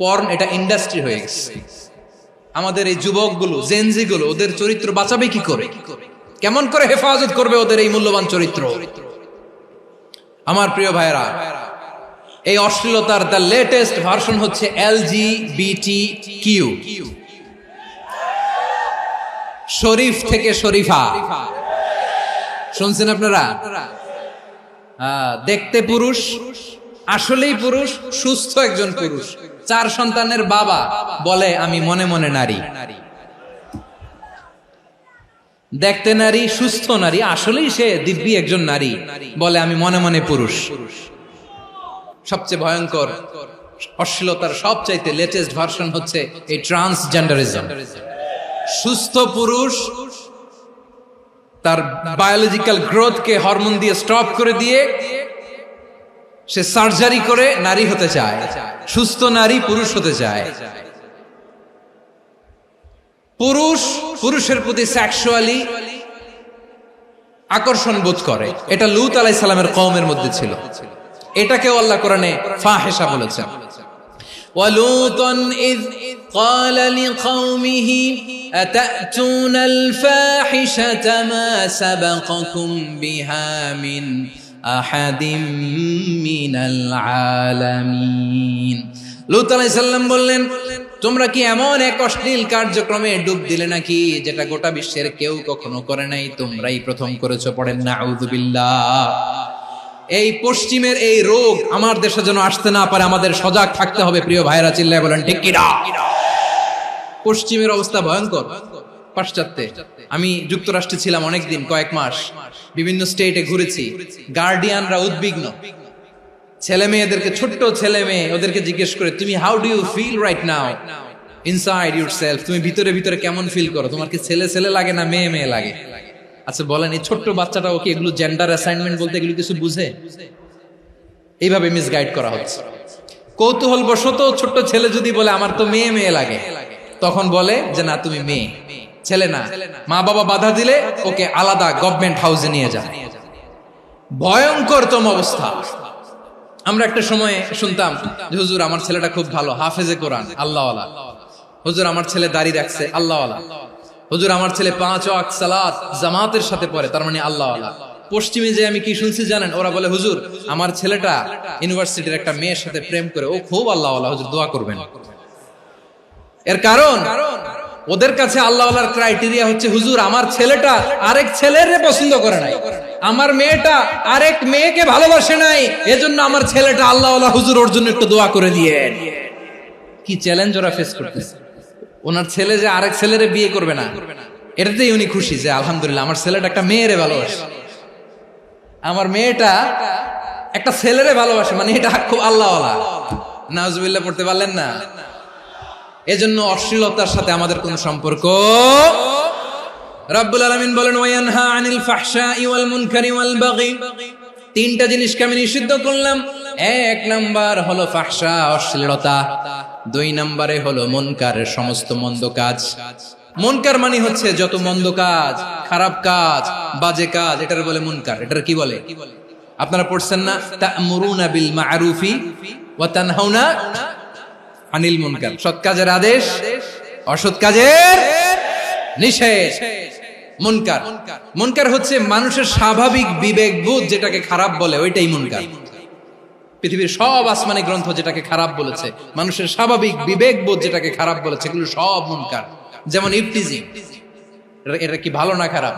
পর্ন এটা ইন্ডাস্ট্রি হয়ে গেছে। আমাদের এই যুবকগুলো, জেনজি গুলো, ওদের চরিত্র বাঁচাবে কি করে? কেমন করে হেফাজত করবে ওদের এই মূল্যবান চরিত্র? আমার প্রিয় ভাইরা, এই অশ্লীলতার দ্য লেটেস্ট ভার্সন হচ্ছে LGBTQ, শরীফ থেকে শরীফা। শুনছেন আপনারা? দেখতে পুরুষ, আসলেই পুরুষ, সুস্থ একজন পুরুষ, 4 সন্তানের বাবা, বলে আমি মনে মনে নারী। দেখতে নারী, সুস্থ নারী, আসলেই সে দিব্যি একজন নারী, বলে আমি মনে মনে পুরুষ। সবচেয়ে ভয়ঙ্কর অশ্লীলতার সবচাইতে লেটেস্ট ভার্সন হচ্ছে এই ট্রান্সজেন্ডারিজম। সুস্থ পুরুষ তার বায়োলজিক্যাল গ্রোথকে হরমোন দিয়ে স্টপ করে দিয়ে সে সার্জারি করে নারী হতে চায়, সুস্থ নারী পুরুষ হতে চায়। পুরুষ পুরুষের প্রতি সেক্সুয়ালি আকর্ষণ বোধ করে, এটা লূত আলাইহিস সালামের কওমের মধ্যে ছিল। এটাকে আল্লাহ কোরআনে ফাহিশা বলেছেন। ওয়ালুতান ইয قال لقومه أتأتون الفاحشة ما سبقكم بها من أحد من العالمين। লূত আলাইহিস সালাম বললেন, তোমরা কি এমন এক অশ্লীল কার্যক্রমে ডুব দিলে নাকি যেটা গোটা বিশ্বের কেউ কখনো করে নাই, তোমরাই প্রথম করেছো? পড়েন নাউযুবিল্লাহ। এই পশ্চিমের এই রোগ আমার দেশে যেন আসতে না পারে, আমাদের সজাগ থাকতে হবে। প্রিয় ভাইরা, চিল্লায় বলেন ঠিক কি না? পশ্চিমের অবস্থা ভয়ঙ্কর। পাশ্চাত্যে, আমি যুক্তরাষ্ট্রে ছিলাম অনেকদিন, কয়েক মাস, বিভিন্ন স্টেটে ঘুরেছি। গার্ডিয়ানরা উদ্বিগ্ন, ছেলে মেয়েদেরকে, ছোট্ট ছেলে মেয়ে, ওদেরকে জিজ্ঞেস করে, তুমি how do you feel right now inside yourself? তুমি ভিতরে ভিতরে কেমন ফিল করো? তোমার কি ছেলে ছেলে লাগে না মেয়ে মেয়ে লাগে? আচ্ছা বলেন, এই ছোট্ট বাচ্চাটাও কি এগুলো জেন্ডার অ্যাসাইনমেন্ট বলতে এগুলো কিছু বুঝে? এইভাবে মিসগাইড করা হচ্ছে। কৌতূহল বশত ছোট্ট ছেলে যদি বলে আমার তো মেয়ে মেয়ে লাগে, তখন বলে যে না তুমি মেয়ে, ছেলে না। মা বাবা বাধা দিলে ওকে আলাদা গভর্নমেন্ট হাউসে নিয়ে যায়। ভয়ঙ্করতম অবস্থা। আমরা একটা সময় শুনতাম যে হুজুর আমার ছেলেটা খুব ভালো, হাফেজে কোরআন, আল্লাহওয়ালা। হুজুর আমার ছেলে দাড়ি রাখছে, আল্লাহওয়ালা। হুজুর আমার ছেলে 5 ওয়াক্ত সালাত জামাতের সাথে পড়ে, তার মানে আল্লাহওয়ালা। পশ্চিমে যে আমি কি শুনছি জানেন? ওরা বলে হুজুর আমার ছেলেটা ইউনিভার্সিটির একটা মেয়ের সাথে প্রেম করে, ও খুব আল্লাহওয়ালা, হুজুর দোয়া করবেন। এর কারণ ওদের কাছে আল্লাহওয়ালার ক্রাইটেরিয়া হচ্ছে হুজুর আমার ছেলেটা আরেক ছেলের পছন্দ করে নাই, আমার মেয়েটা আরেক মেয়েকে ভালোবাসে নাই, এজন্য আমার ছেলেটা আল্লাহওয়ালা, হুজুর ওর জন্য একটু দোয়া করে দিয়েন। কি চ্যালেঞ্জ ওরা ফেস করতেছে। ওনার ছেলে যে আরেক ছেলেরে বিয়ে করবে না, এটাতেই উনি খুশি যে আলহামদুলিল্লাহ আমার ছেলেটা একটা মেয়েরে ভালোবাসে, আমার মেয়েটা একটা ছেলেরে ভালোবাসে, মানে এটা খুব আল্লাহওয়ালা। নাউজুবিল্লাহ পড়তে পারলেন না? এজন্য অশ্লীলতার সাথে আমাদের কোন সম্পর্ক। রাব্বুল আলামিন বলেন ওয়ায়ানহা আনিল ফাহশাই ওয়াল মুনকারি ওয়াল বাগি, তিনটা জিনিসকে আমি নিষিদ্ধ করলাম। এক নাম্বার হলো ফাহশা, অশ্লীলতা। দুই নম্বরে হলো মুনকার, সমস্ত মন্দ কাজ। মুনকার মানে হচ্ছে যত মন্দ কাজ, খারাপ কাজ, বাজে কাজ, এটার বলে মুনকার। এটার কি বলে? আপনারা পড়ছেন না, তা'মুরুনা বিল মা'রুফি ওয়া তানহাউনা আনিল মুনকার। সৎ কাজের আদেশ, অসৎ কাজের নিষেধ। মুনকার, মুনকার হচ্ছে মানুষের স্বাভাবিক বিবেকবোধ যেটাকে খারাপ বলে, ওইটাই মুনকার। পৃথিবীর সব আসমানি গ্রন্থ যেটাকে খারাপ বলেছে, মানুষের স্বাভাবিক বিবেকবোধ যেটাকে খারাপ বলেছে, এগুলো সব মুনকার। যেমন ইফতিজিং, এটা কি ভালো না খারাপ?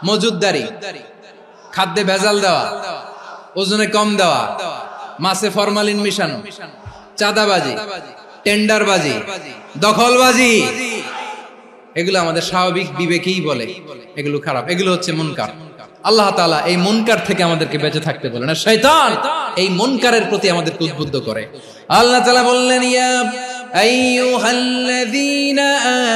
মজুদদারি, খাদ্যে ভেজাল দেওয়া, ওজনে কম দেওয়া, মাছে ফরমালিন মিশানো, চাঁদাবাজি, টেন্ডারবাজি, দখলবাজি, এগুলো আমাদের স্বাভাবিক বিবেকেই বলে এগুলো খারাপ, এগুলো হচ্ছে মুনকার। আল্লাহ তাআলা এই মুনকার থেকে আমাদেরকে বেঁচে থাকতে বলেন, আর শয়তান এই মুনকারের প্রতি আমাদেরকে উদ্বুদ্ধ করে। আল্লাহ তাআলা বললেন, ইয়া আইয়ুহাল্লাযীনা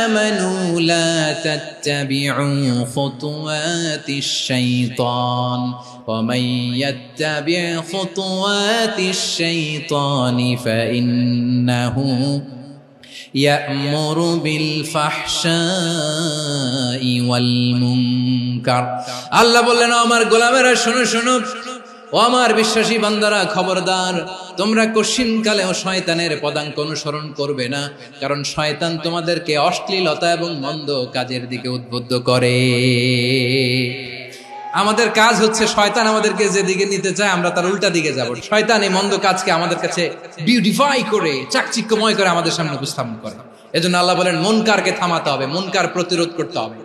আমানু লা তাত্তাবিউ খুতুওয়াতিশ শাইতান ওয়া মান ইয়াত্তাবি' খুতুওয়াতিশ শাইতানি ফাইন্নাহু ইয়া'মুরু বিল ফাহশাই ওয়াল মুনকার। আল্লাহ বললেন, আমার গোলামেরা শোনো শোনো, ও আমার বিশ্বাসী বান্দারা খবরদার, তোমরা কশিনকালেও শয়তানের পদাঙ্ক অনুসরণ করবে না, কারণ শয়তান তোমাদেরকে অশ্লীলতা এবং মন্দ কাজের দিকে উদ্বুদ্ধ করে। আমাদের কাজ হচ্ছে শয়তান আমাদেরকে যেদিকে নিতে চায় আমরা তার উল্টা দিকে যাব। শয়তান এই মন্দ কাজকে আমাদের কাছে বিউটিফাই করে, চাকচিক্যময় করে আমাদের সামনে উপস্থাপন করে। এজন্য আল্লাহ বলেন মুনকারকে থামাতে হবে, মুনকার প্রতিরোধ করতে হবে।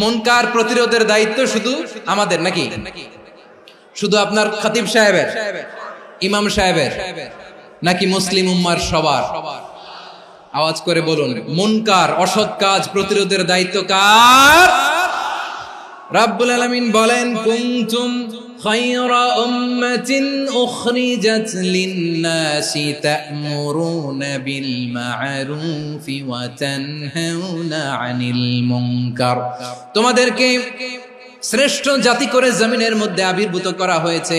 মুনকার প্রতিরোধের দায়িত্ব শুধু আমাদের নাকি? শুধু আপনার খতিব সাহেবের, ইমাম সাহেবের, নাকি মুসলিম উম্মার সবার? আওয়াজ করে বলুন, মুনকার অসৎ কাজ প্রতিরোধের দায়িত্ব কার? রাব্বুল আলামিন বলেন, কুনতুম খায়রা উম্মাতিন উখরিজাত লিন-নাসি তা'মুরুনা বিল মা'রুফি ওয়া তানহাউনা আনিল মুনকার। তোমাদেরকে শ্রেষ্ঠ জাতি করে জমিনের মধ্যে আবির্ভূত করা হয়েছে,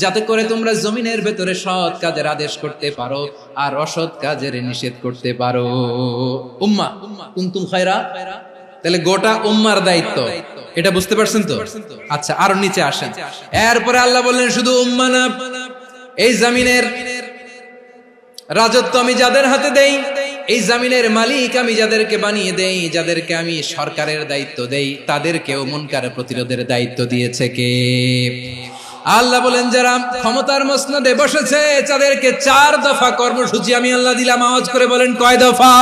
যাতে করে তোমরা জমিনের ভেতরে সৎ কাজের আদেশ করতে পারো আর অসৎ কাজের নিষেধ করতে পারো। উম্মাহ, কুনতুম খায়রা, তাহলে গোটা উম্মার দায়িত্ব, এটা বুঝতে পারছেন তো? আচ্ছা, আরো নিচে আসেন। এরপরে আল্লাহ বললেন, শুধু উম্মাহ না, এই জমিনের রাজত্ব আমি যাদের হাতে দেই, এই জমিনের মালিক আমি যাদেরকে বানিয়ে দেই, যাদেরকে আমি সরকারের দায়িত্ব দেই, তাদেরকেও মুনকার প্রতিরোধের দায়িত্ব দিয়েছে কে? আল্লাহ বলেন, যারা ক্ষমতার মসনদে বসেছে তাদেরকে 4 দফা কর্মসূচি আমি আল্লাহ দিলাম। আওয়াজ করে বলেন, কয় দফা?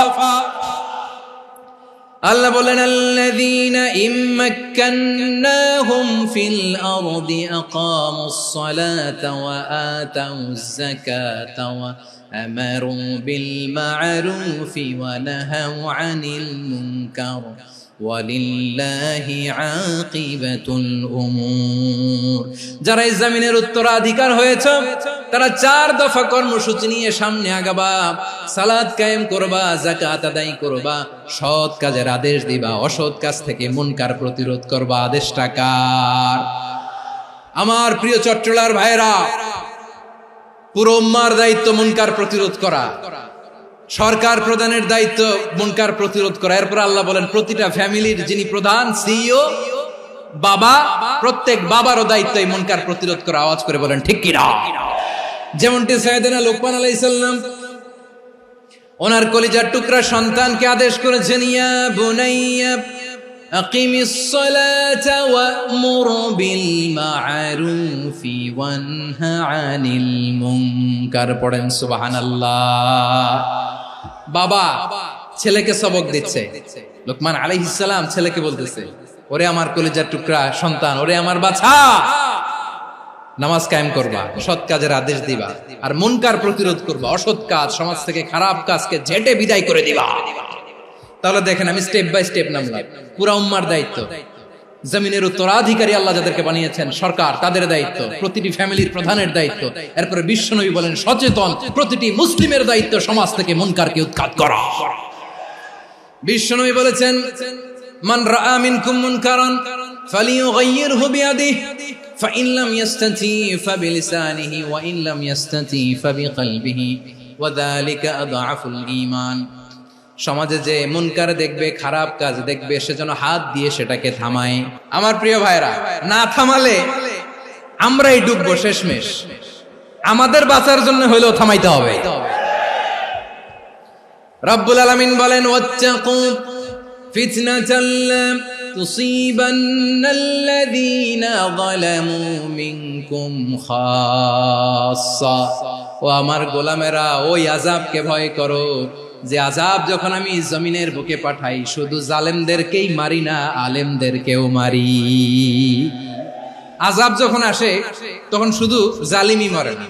আল্লাহ বলেন, আল্লাযীনা ইম্মাক্কান্নাহুম ফিল আরদি আকামুস সালাতা ওয়া আতাউয যাকাতা ওয়া আমারু বিল মা'রুফি ওয়া নাহাউ আনিল মুনকার ওয়ালিল্লাহি আকিবাতুল উমুর। যারা এই জমিনের উত্তরাধিকার হয়েছে তারা 4 দফা কর্মসূচি নিয়ে সামনে আগাবা। সালাত কায়েম করবা, যাকাত আদায় করবা, সৎ কাজের আদেশ দিবা, অসৎ কাজ থেকে মুনকার প্রতিরোধ করবা। আদেশটা কার? আমার প্রিয় চট্টলার ভাইরা, পুরো উম্মার দায়িত্ব মুনকার প্রতিরোধ করা, সরকার প্রধানের দায়িত্ব মুনকার প্রতিরোধ করা। এরপর আল্লাহ বলেন, প্রতিটা ফ্যামিলির যিনি প্রধান, সিইও, বাবা, প্রত্যেক বাবারও দায়িত্ব এই মুনকার প্রতিরোধ করা। আওয়াজ করে বলেন ঠিক কি না? যেমনটি সাইয়েদনা লোকমান আলাইহিস সালাম ওনার কলিজার টুকরা সন্তানকে আদেশ করেছেন, ইয়া বুনাইয়া আকিমিস সালাতা ওয়া'মুর বিল মা'রুফি ওয়ানহা আনিল মুনকার। পড়েন সুবহানাল্লাহ। বাবা ছেলেকে সবক দিচ্ছে, লোকমান আলাইহিস সালাম ছেলেকে বলতেছে, ওরে আমার কলিজার টুকরা সন্তান, ওরে আমার বাছা, নামাজ কায়েম করবা, সৎ কাজের আদেশ দিবা, আর মুনকার প্রতিরোধ করবা, অসৎ কাজ সমাজ থেকে খারাপ কাজকে ঝেঁটে বিদায় করে দিবা। তাহলে দেখেন আমি স্টেপ বাই স্টেপ নামলাম। পুরা উম্মার দায়িত্ব, জমিনের উত্তরাধিকারী আল্লাহ যাদেরকে বানিয়েছেন সরকার, তাদের দায়িত্ব, প্রতিটি ফ্যামিলির প্রধানের দায়িত্ব, এরপরে বিশ্বনবী বলেন সচেতন প্রতিটি মুসলিমের দায়িত্ব সমাজ থেকে মুনকারকে উৎখাত করা। বিশ্বনবী বলেছেন মান রাআ মিনকুম মুনকারান ফালিয়ুগাইয়িরহু বিয়াদিহি ফাইন লাম ইয়াসতাতি ফাবিলিসানিহি ওয়া ইন লাম ইয়াসতাতি ফাবিকলবিহি ওয়া যালিকা আযআফুল ঈমান। সমাজে যে মুনকার দেখবে, খারাপ কাজ দেখবে, সে যেন হাত দিয়ে সেটাকে থামায়। আমার প্রিয় ভাইরা, না থামালে আমরাই ডুববো শেষমেশ। আমাদের বাঁচার জন্য হইলেও থামাইতে হবে। রব্বুল আলামিন বলেন ওয়াত্তাকু ফিতনাতাল লা তুসিবান্নাল্লাযীনা যালামু মিনকুম খাসসা। ও আমার গোলামেরা, ওই আযাবকে ভয় করো যে আযাব যখন আমি জমিনের বুকে পাঠাই শুধু জালেমদেরকেই মারি না, আলেমদেরকেও মারি। আযাব যখন আসে তখন শুধু জালিমই মরে না,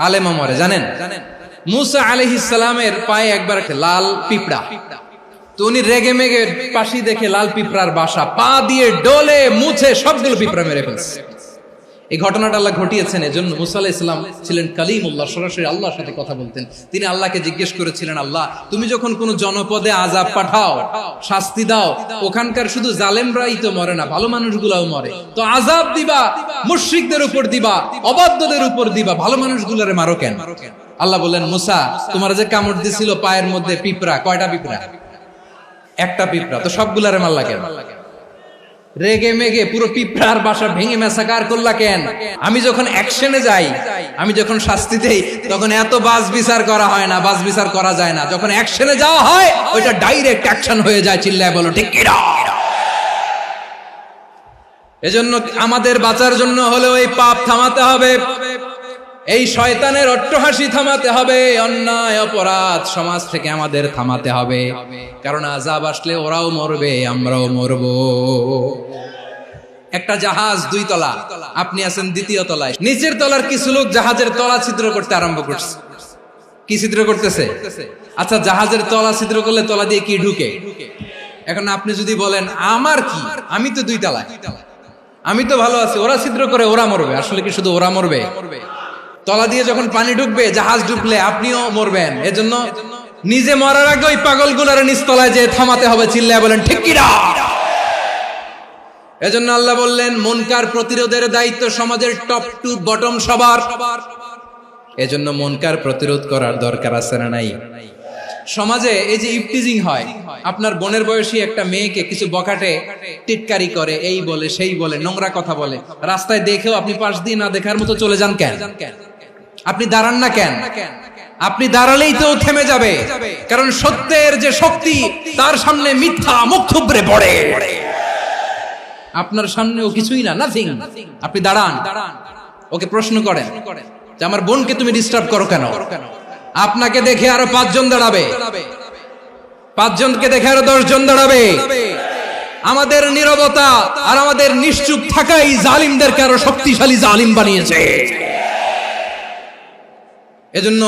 আলেমও মরে। জানেন মুসা আলাইহিস সালামের পায়ে একবার লাল পিঁপড়া, তো উনি রেগে মেগে পাশি দেখে লাল পিঁপড়ার বাসা, পা দিয়ে ডলে মুছে সবগুলো পিঁপড়া মেরে ফেলছে। এই ঘটনাটা আল্লাহ ঘটিয়েছেন। এজন্য মুসা আলাইহিস সালাম ছিলেন কালিমুল্লাহ, সরাসরি আল্লাহর সাথে কথা বলতেন। তিনি আল্লাহকে জিজ্ঞেস করেছিলেন, আল্লাহ তুমি যখন কোন জনপদে আযাব পাঠাও, শাস্তি দাও, ওখানকার শুধু জালেমরাই তো মরে না, ভালো মানুষগুলাও মরে, তো আযাব দিবা মুশরিকদের উপর দিবা, অবাধ্যদের উপর দিবা, ভালো মানুষগুলোরে মারো কেন? আল্লাহ বললেন, মুসা তোমার যে কামড় দিছিল পায়ের মধ্যে পিঁপড়া, কয়টা পিঁপড়া? একটা পিঁপড়া, তো সবগুলারে মারলা কেন? রেগে মেগে পুরো পিঁপড়ার বাসা ভেঙে মেসাকার করলা কেন? আমি যখন অ্যাকশনে যাই, আমি যখন শাস্তি দেই, তখন এত বাস বিচার করা হয় না, বাস বিচার করা যায় না। যখন অ্যাকশনে যাওয়া হয় ওইটা ডাইরেক্ট অ্যাকশন হয়ে যায়। চিল্লায় বলো ঠিক কি না? এজন্য আমাদের বাঁচার জন্য হলেও এই পাপ থামাতে হবে, এই শয়তানের অট্টহাসি থামাতে হবে, অন্যায় অপরাধ সমাজ থেকে আমাদের থামাতে হবে। কারণ আযাব আসলে ওরাও মরবে, আমরাও মরব। একটা জাহাজ 2 তলা, আপনি আছেন 2য় তলায়। নিচের তলার কিছু লোক জাহাজের তলা ছিদ্র করতে আরম্ভ করছে। কি ছিদ্র করতেছে? আচ্ছা, জাহাজের তলা ছিদ্র করলে তলা দিয়ে কি ঢুকে? এখন আপনি যদি বলেন আমার কি, আমি তো 2 তলায়, আমি তো ভালো আছি, ওরা ছিদ্র করে ওরা মরবে। আসলে কি শুধু ওরা মরবে? তলা দিয়ে যখন পানি ঢুকবে, জাহাজ ঢুকলে আপনিও মরবেন। এজন্য নিজে মরার আগে ওই পাগলগুলোর নিচতলায় যে থামাতে হবে। চিল্লায় বলেন ঠিক কি না? এজন্য আল্লাহ বললেন মুনকার প্রতিরোধের দায়িত্ব সমাজের টপ টু বটম সবার। এজন্য মুনকার প্রতিরোধ করার দরকার আছে না নাই? সমাজে এই যে ইফটিজিং হয়, আপনার বোনের বয়সী একটা মেয়েকে কিছু বকাটে টিটকারি করে, এই বলে সেই বলে, নোংরা কথা বলে, রাস্তায় দেখেও আপনি পাশ দিয়ে না দেখার মতো চলে যান কেন? আপনি দাঁড়ান না কেন? আপনি দাঁড়ালেই তো থেমে যাবে, কারণ সত্যের যে শক্তি তার সামনে মিথ্যা মুখ থুবড়ে পড়ে। আপনার সামনে ও কিছুই না, নাথিং। আপনি দাঁড়ান, ওকে প্রশ্ন করেন যে আমার বোনকে তুমি ডিস্টার্ব করো কেন? আপনাকে দেখে আরো 5 জন দাঁড়াবে, 5 জনকে দেখে আরো 10 জন দাঁড়াবে। আমাদের নীরবতা আর আমাদের নিশ্চুপ থাকাই জালিমদেরকে আরো শক্তিশালী জালিম বানিয়েছে। এজন্য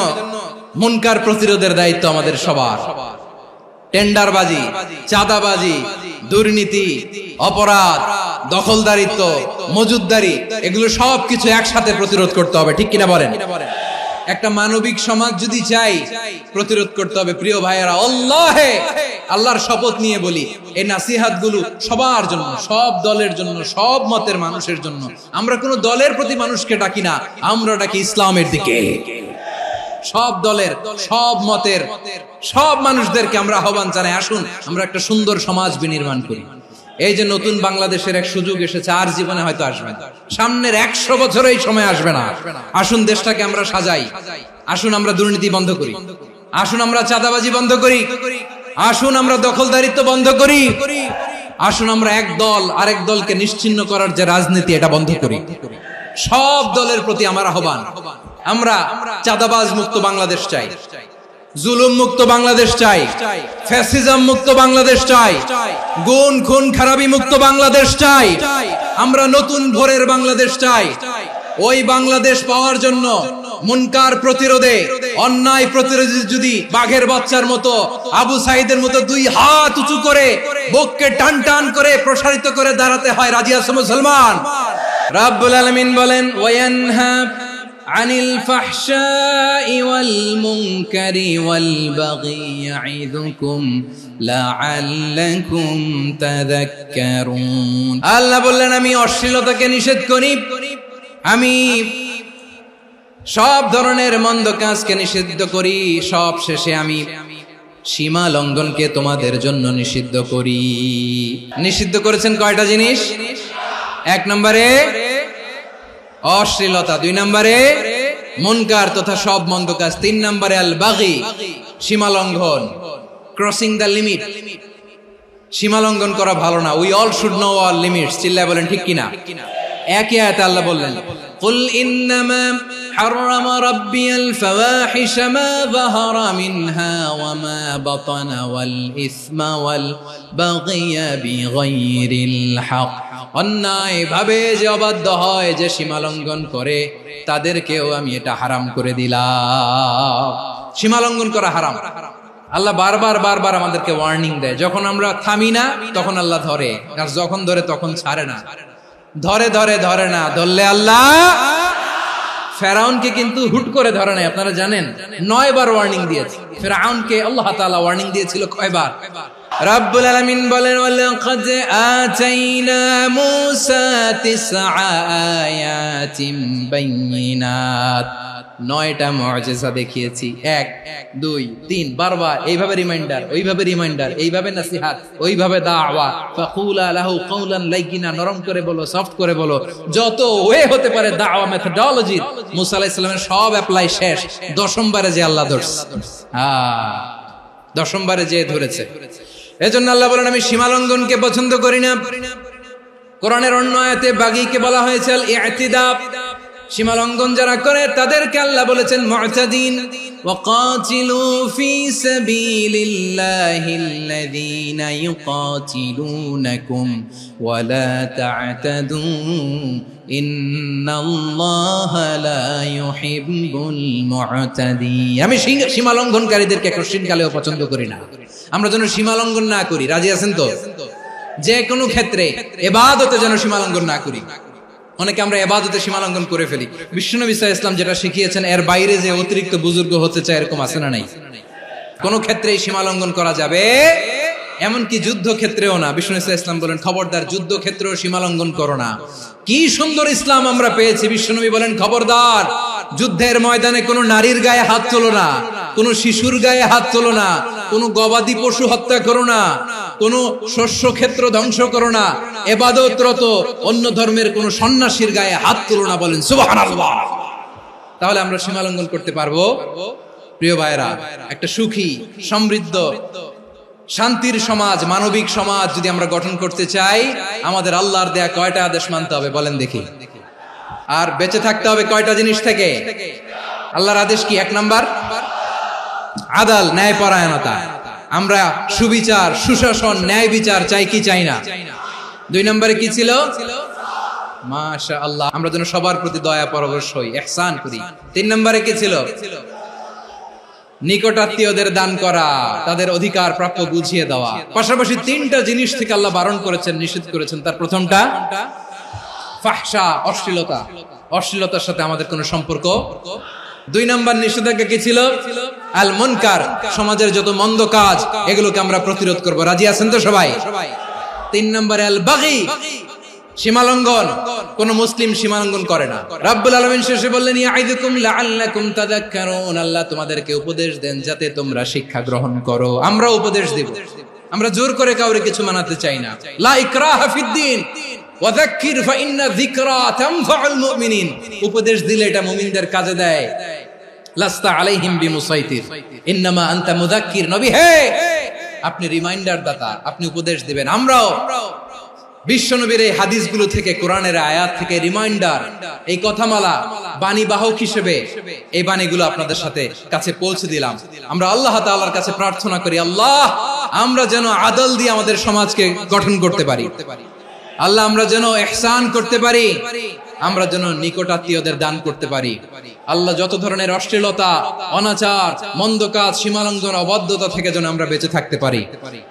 মুনকার প্রতিরোধের দায়িত্ব আমাদের সবার। টেন্ডারবাজি, চাঁদাবাজি, দুর্নীতি, অপরাধ, দখলদারিত্ব, মজুদদারি, এগুলো সবকিছু একসাথে প্রতিরোধ করতে হবে। ঠিক কিনা বলেন? একটা মানবিক সমাজ যদি চাই, প্রতিরোধ করতে হবে। প্রিয় ভাইয়েরা, আল্লাহর শপথ নিয়ে বলি, এই নাসিহাত গুলো সবার জন্য, সব দলের জন্য, সব মতের মানুষের জন্য। আমরা কোনো দলের প্রতি মানুষকে ডাকি না, আমরা ডাকি ইসলামের দিকে। সব দলের, সব মতের, সব মানুষদেরকে আমরা আহ্বান জানাই, আসুন আমরা একটা সুন্দর সমাজ বিনির্মাণ করি। এই যে নতুন বাংলাদেশের এক সুযোগ এসেছে, আর জীবনে হয়তো আসবে না, সামনের 100 বছর এই সময় আসবে না। আসুন দেশটাকে আমরা সাজাই, আসুন আমরা দুর্নীতি বন্ধ করি, আসুন আমরা চাঁদাবাজি বন্ধ করি, আসুন আমরা দখলদারিত্ব বন্ধ করি, আসুন আমরা এক দল আরেক দলকে নিশ্চিহ্ন করার যে রাজনীতি, এটা বন্ধ করি। সব দলের প্রতি আমার আহ্বান, আমরা চাঁদাবাজ মুক্ত বাংলাদেশ চাই, জুলুম মুক্ত বাংলাদেশ চাই, ফ্যাসিজম মুক্ত বাংলাদেশ চাই, গুণ খুন খারাপি মুক্ত বাংলাদেশ চাই, আমরা নতুন ভোরের বাংলাদেশ চাই। ওই বাংলাদেশ পাওয়ার জন্য মুনকার প্রতিরোধে, অন্যায় প্রতিরোধে যদি বাঘের বাচ্চার মতো, আবু সাইদের মতো দুই হাত উঁচু করে বুককে টান টান করে প্রসারিত করে দাঁড়াতে হয়, রাজি আছো মুসলমান? রাব্বুল আলামিন বলেন ওয়ায়ানহা আনিল ফাহশাই ওয়াল মুনকারি ওয়াল বাগি ইয়াইদুকুম লাআল্লাকুম তাযাক্কারুন। আল্লাহ বললেন আমি অশ্লীলতাকে নিষেধ করি, আমি সব ধরনের মন্দ কাজকে নিষিদ্ধ করি, সব শেষে আমি সীমা লঙ্ঘনকে তোমাদের জন্য নিষিদ্ধ করি। নিষিদ্ধ করেছেন কয়টা জিনিস? 1 নম্বরে অশ্লীলতা, 2 নম্বরে মুনকার তথা সব মন্দ কাজ, 3 নম্বরে আল বাগি সীমা লঙ্ঘন, ক্রসিং দ্য লিমিট। সীমা লঙ্ঘন করা ভালো না। We all should know our limits. চিল্লায় বলেন ঠিক কিনা? একই আয়াতে আল্লাহ বললেন কুল ইন্নামা হারামা রাব্বিয়াল ফাওয়াহিশা মা যাহারা মিনহা ওয়া মা বাতানা ওয়াল ইসমা ওয়াল বাগিয়া বিগাইরিল হক। অন্যায় ভাবে যে অবাধ্য হয়, যে সীমা লঙ্ঘন করে, তাদেরকেও আমি এটা হারাম করে দিলাম। সীমা লঙ্ঘন করা হারাম। আল্লাহ বারবার বারবার আমাদেরকে ওয়ার্নিং দেয়। যখন আমরা থামি না তখন আল্লাহ ধরে, আর যখন ধরে তখন ছাড়ে না। ধরে ধরে ধরে না, ধরলে আল্লাহ। ফেরাউনকে কিন্তু হুট করে ধরে নাই, আপনারা জানেন 9 বার ওয়ার্নিং দিয়েছে। ফেরাউনকে আল্লাহ তাআলা ওয়ার্নিং দিয়েছিল কয়বার? রাব্বুল আলামিন বলেন ওয়ালাকাদ আতাইনা মূসা 9 আয়াতিন বাইয়িনাত। 9টা মুআজিজা দেখিয়েছি। 1 2 3 বারবার এইভাবে রিমাইন্ডার, ওইভাবে রিমাইন্ডার, এইভাবে নসিহত, ওইভাবে দাওয়া। ফাকুলা লাহু কাওলান লাইয়িনা, নরম করে বলো, সফট করে বলো, যত ওয়ে হতে পারে দাওয়া মেথডোলজি। মুসা আলাইহিস সালামের সব অ্যাপ্লাই শেষ। 10ম বারে যে আল্লাহ ধরছে, 10ম বারে যে ধরেছে। এজন্য আল্লাহ বলেন আমি সীমা লঙ্ঘনকে পছন্দ করি না। কোরআনের অন্য আয়াতে বাগীকে বলা হয়েছে আল ইতিদা। সীমা লঙ্ঘন যারা করে তাদেরকে আল্লাহ বলেছেন মুতাদিন। ওয়াকাতিলু ফি সাবিলিল্লাহিল্লাযীনা ইউকাতিলুনাকুম ওয়া লা তা'তাদু ইন্নাল্লাহা লা ইউহিব্বুল মুতাদিন। আমি সীমা লঙ্ঘনকারীদেরকে কোশ্চিনকালেও পছন্দ করি না। আমরা যেন সীমা লঙ্ঘন না করি, রাজি আছেন তো? যে কোনো ক্ষেত্রে ইবাদতে যেন সীমা লঙ্ঘন না করি। অনেকে আমরা ইবাদতে সীমা লঙ্ঘন করে ফেলি। বিশ্বনবী সাল্লাল্লাহু আলাইহি ওয়াসাল্লাম যেটা শিখিয়েছেন এর বাইরে যে অতিরিক্ত বুজুর্গ হতে চায়, এরকম আছে না নাই? কোন ক্ষেত্রেই সীমা লঙ্ঘন করা যাবে, এমনকি যুদ্ধ ক্ষেত্রেও না। বিশ্বনবী সাল্লাল্লাহু আলাইহি ওয়াসাল্লাম বলেন খবরদার যুদ্ধ ক্ষেত্রেও সীমা লঙ্ঘন করো না। কি সুন্দর ইসলাম আমরা পেয়েছি। বিশ্বনবী বলেন খবরদার যুদ্ধের ময়দানে কোনো নারীর গায়ে হাত তোলো না, কোনো শিশুর গায়ে হাত তোলো না, কোনো গবাদি পশু হত্যা করো না, কোনো শস্য ক্ষেত্র ধ্বংস করো না, ইবাদতরত অন্য ধর্মের কোনো সন্ন্যাসীর গায়ে হাত তোলো না। বলেন সুবহানাল্লাহ। তাহলে আমরা সীমা লঙ্ঘন করতে পারবো? প্রিয় ভাইরা, একটা সুখী, সমৃদ্ধ, শান্তির সমাজ, মানবিক সমাজ যদি আমরা গঠন করতে চাই, আমাদের আল্লাহর দেয়া কয়টা আদেশ মানতে হবে বলেন দেখি? আর বেঁচে থাকতে হবে কয়টা জিনিস থেকে? আল্লাহর আদেশ কি? 1 নাম্বার আদাল, ন্যায়পরায়ণতা। আমরা সুবিচার, সুশাসন, ন্যায় বিচার চাই কি চাই না? 2 নম্বরে কি ছিল? মাশাআল্লাহ, আমরা যেন সবার প্রতি দয়া পরবশ হই, ইহসান করি। 3 নম্বরে কি ছিল? নিকটাত্মীয়দের দান করা, তাদের অধিকার প্রাপ্য বুঝিয়ে দেওয়া। পাশাপাশি 3টা জিনিস থেকে আল্লাহ বারণ করেছেন, নিষেধ করেছেন। তার প্রথমটা ফাহশা, অশ্লীলতা। অশ্লীলতার সাথে আমাদের কোনো সম্পর্ক। 2 নম্বর নিষেধাজ্ঞা কি ছিল? আল মুনকার, সমাজের যত মন্দ কাজ এগুলোকে আমরা প্রতিরোধ করব। রাজি আছেন তো সবাই? 3 নম্বরে আল বাগী, সীমালঙ্ঘন। কোন মুসলিম সীমালঙ্ঘন করে না। রাব্বুল আলামিন শেষে বললেন ইয়াইদুকুম লাআল্লাকুম তাযাক্কারুন। আল্লাহ তোমাদেরকে উপদেশ দেন যাতে তোমরা শিক্ষা গ্রহণ করো। আমরা উপদেশ দেব, আমরা জোর করে কাউরে কিছু মানাতে চাই না। লা ইকরাহা ফিদ্দিন ওয়াযাক্কির ফাইন্না যিকরা তানফাউল মুমিনিন। উপদেশ দিলে এটা মুমিনদের কাজে দেয়। লাস্তা আলাইহিম বিমুসাইতির ইন্নামা আনতা মুযাক্কির। নবী হে, আপনি রিমাইন্ডার দাতা, আপনি উপদেশ দিবেন। আমরাও বিশ্বনবীর এই হাদিসগুলো থেকে, কোরআনের আয়াত থেকে রিমাইন্ডার, এই কথামালা, বাণী বাহক হিসেবে এই বাণীগুলো আপনাদের সাথে কাছে পৌঁছে দিলাম। আমরা আল্লাহ তাআলার কাছে প্রার্থনা করি, আল্লাহ আমরা যেন আদল দিয়ে আমাদের সমাজকে গঠন করতে পারি। আল্লাহ আমরা যেন ইহসান করতে পারি। আমরা যেন নিকটাত্মীয়দের দান করতে পারি। আল্লাহ যত ধরনের অশ্লীলতা, অনাচার, মন্দ কাজ, সীমালঙ্ঘন, অবাধ্যতা থেকে যেন আমরা বেঁচে থাকতে পারি।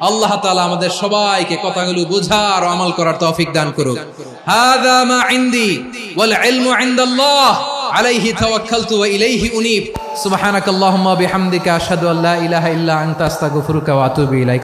আল্লাহ তাআলা আমাদের সবাইকে কথাগুলো বুঝার ও আমল করার তৌফিক দান করুক। হাযা মা ইনদি ওয়াল ইলমু ইনদাল্লাহ আলাইহি তাওয়াক্কালতু ওয়া ইলাইহি উনীব। সুবহানাকাল্লাহুম্মা বিহামদিকা আশহাদু আল্লা ইলাহা ইল্লা আনতা আস্তাগফিরুকা ওয়া আতুবু ইলাইক।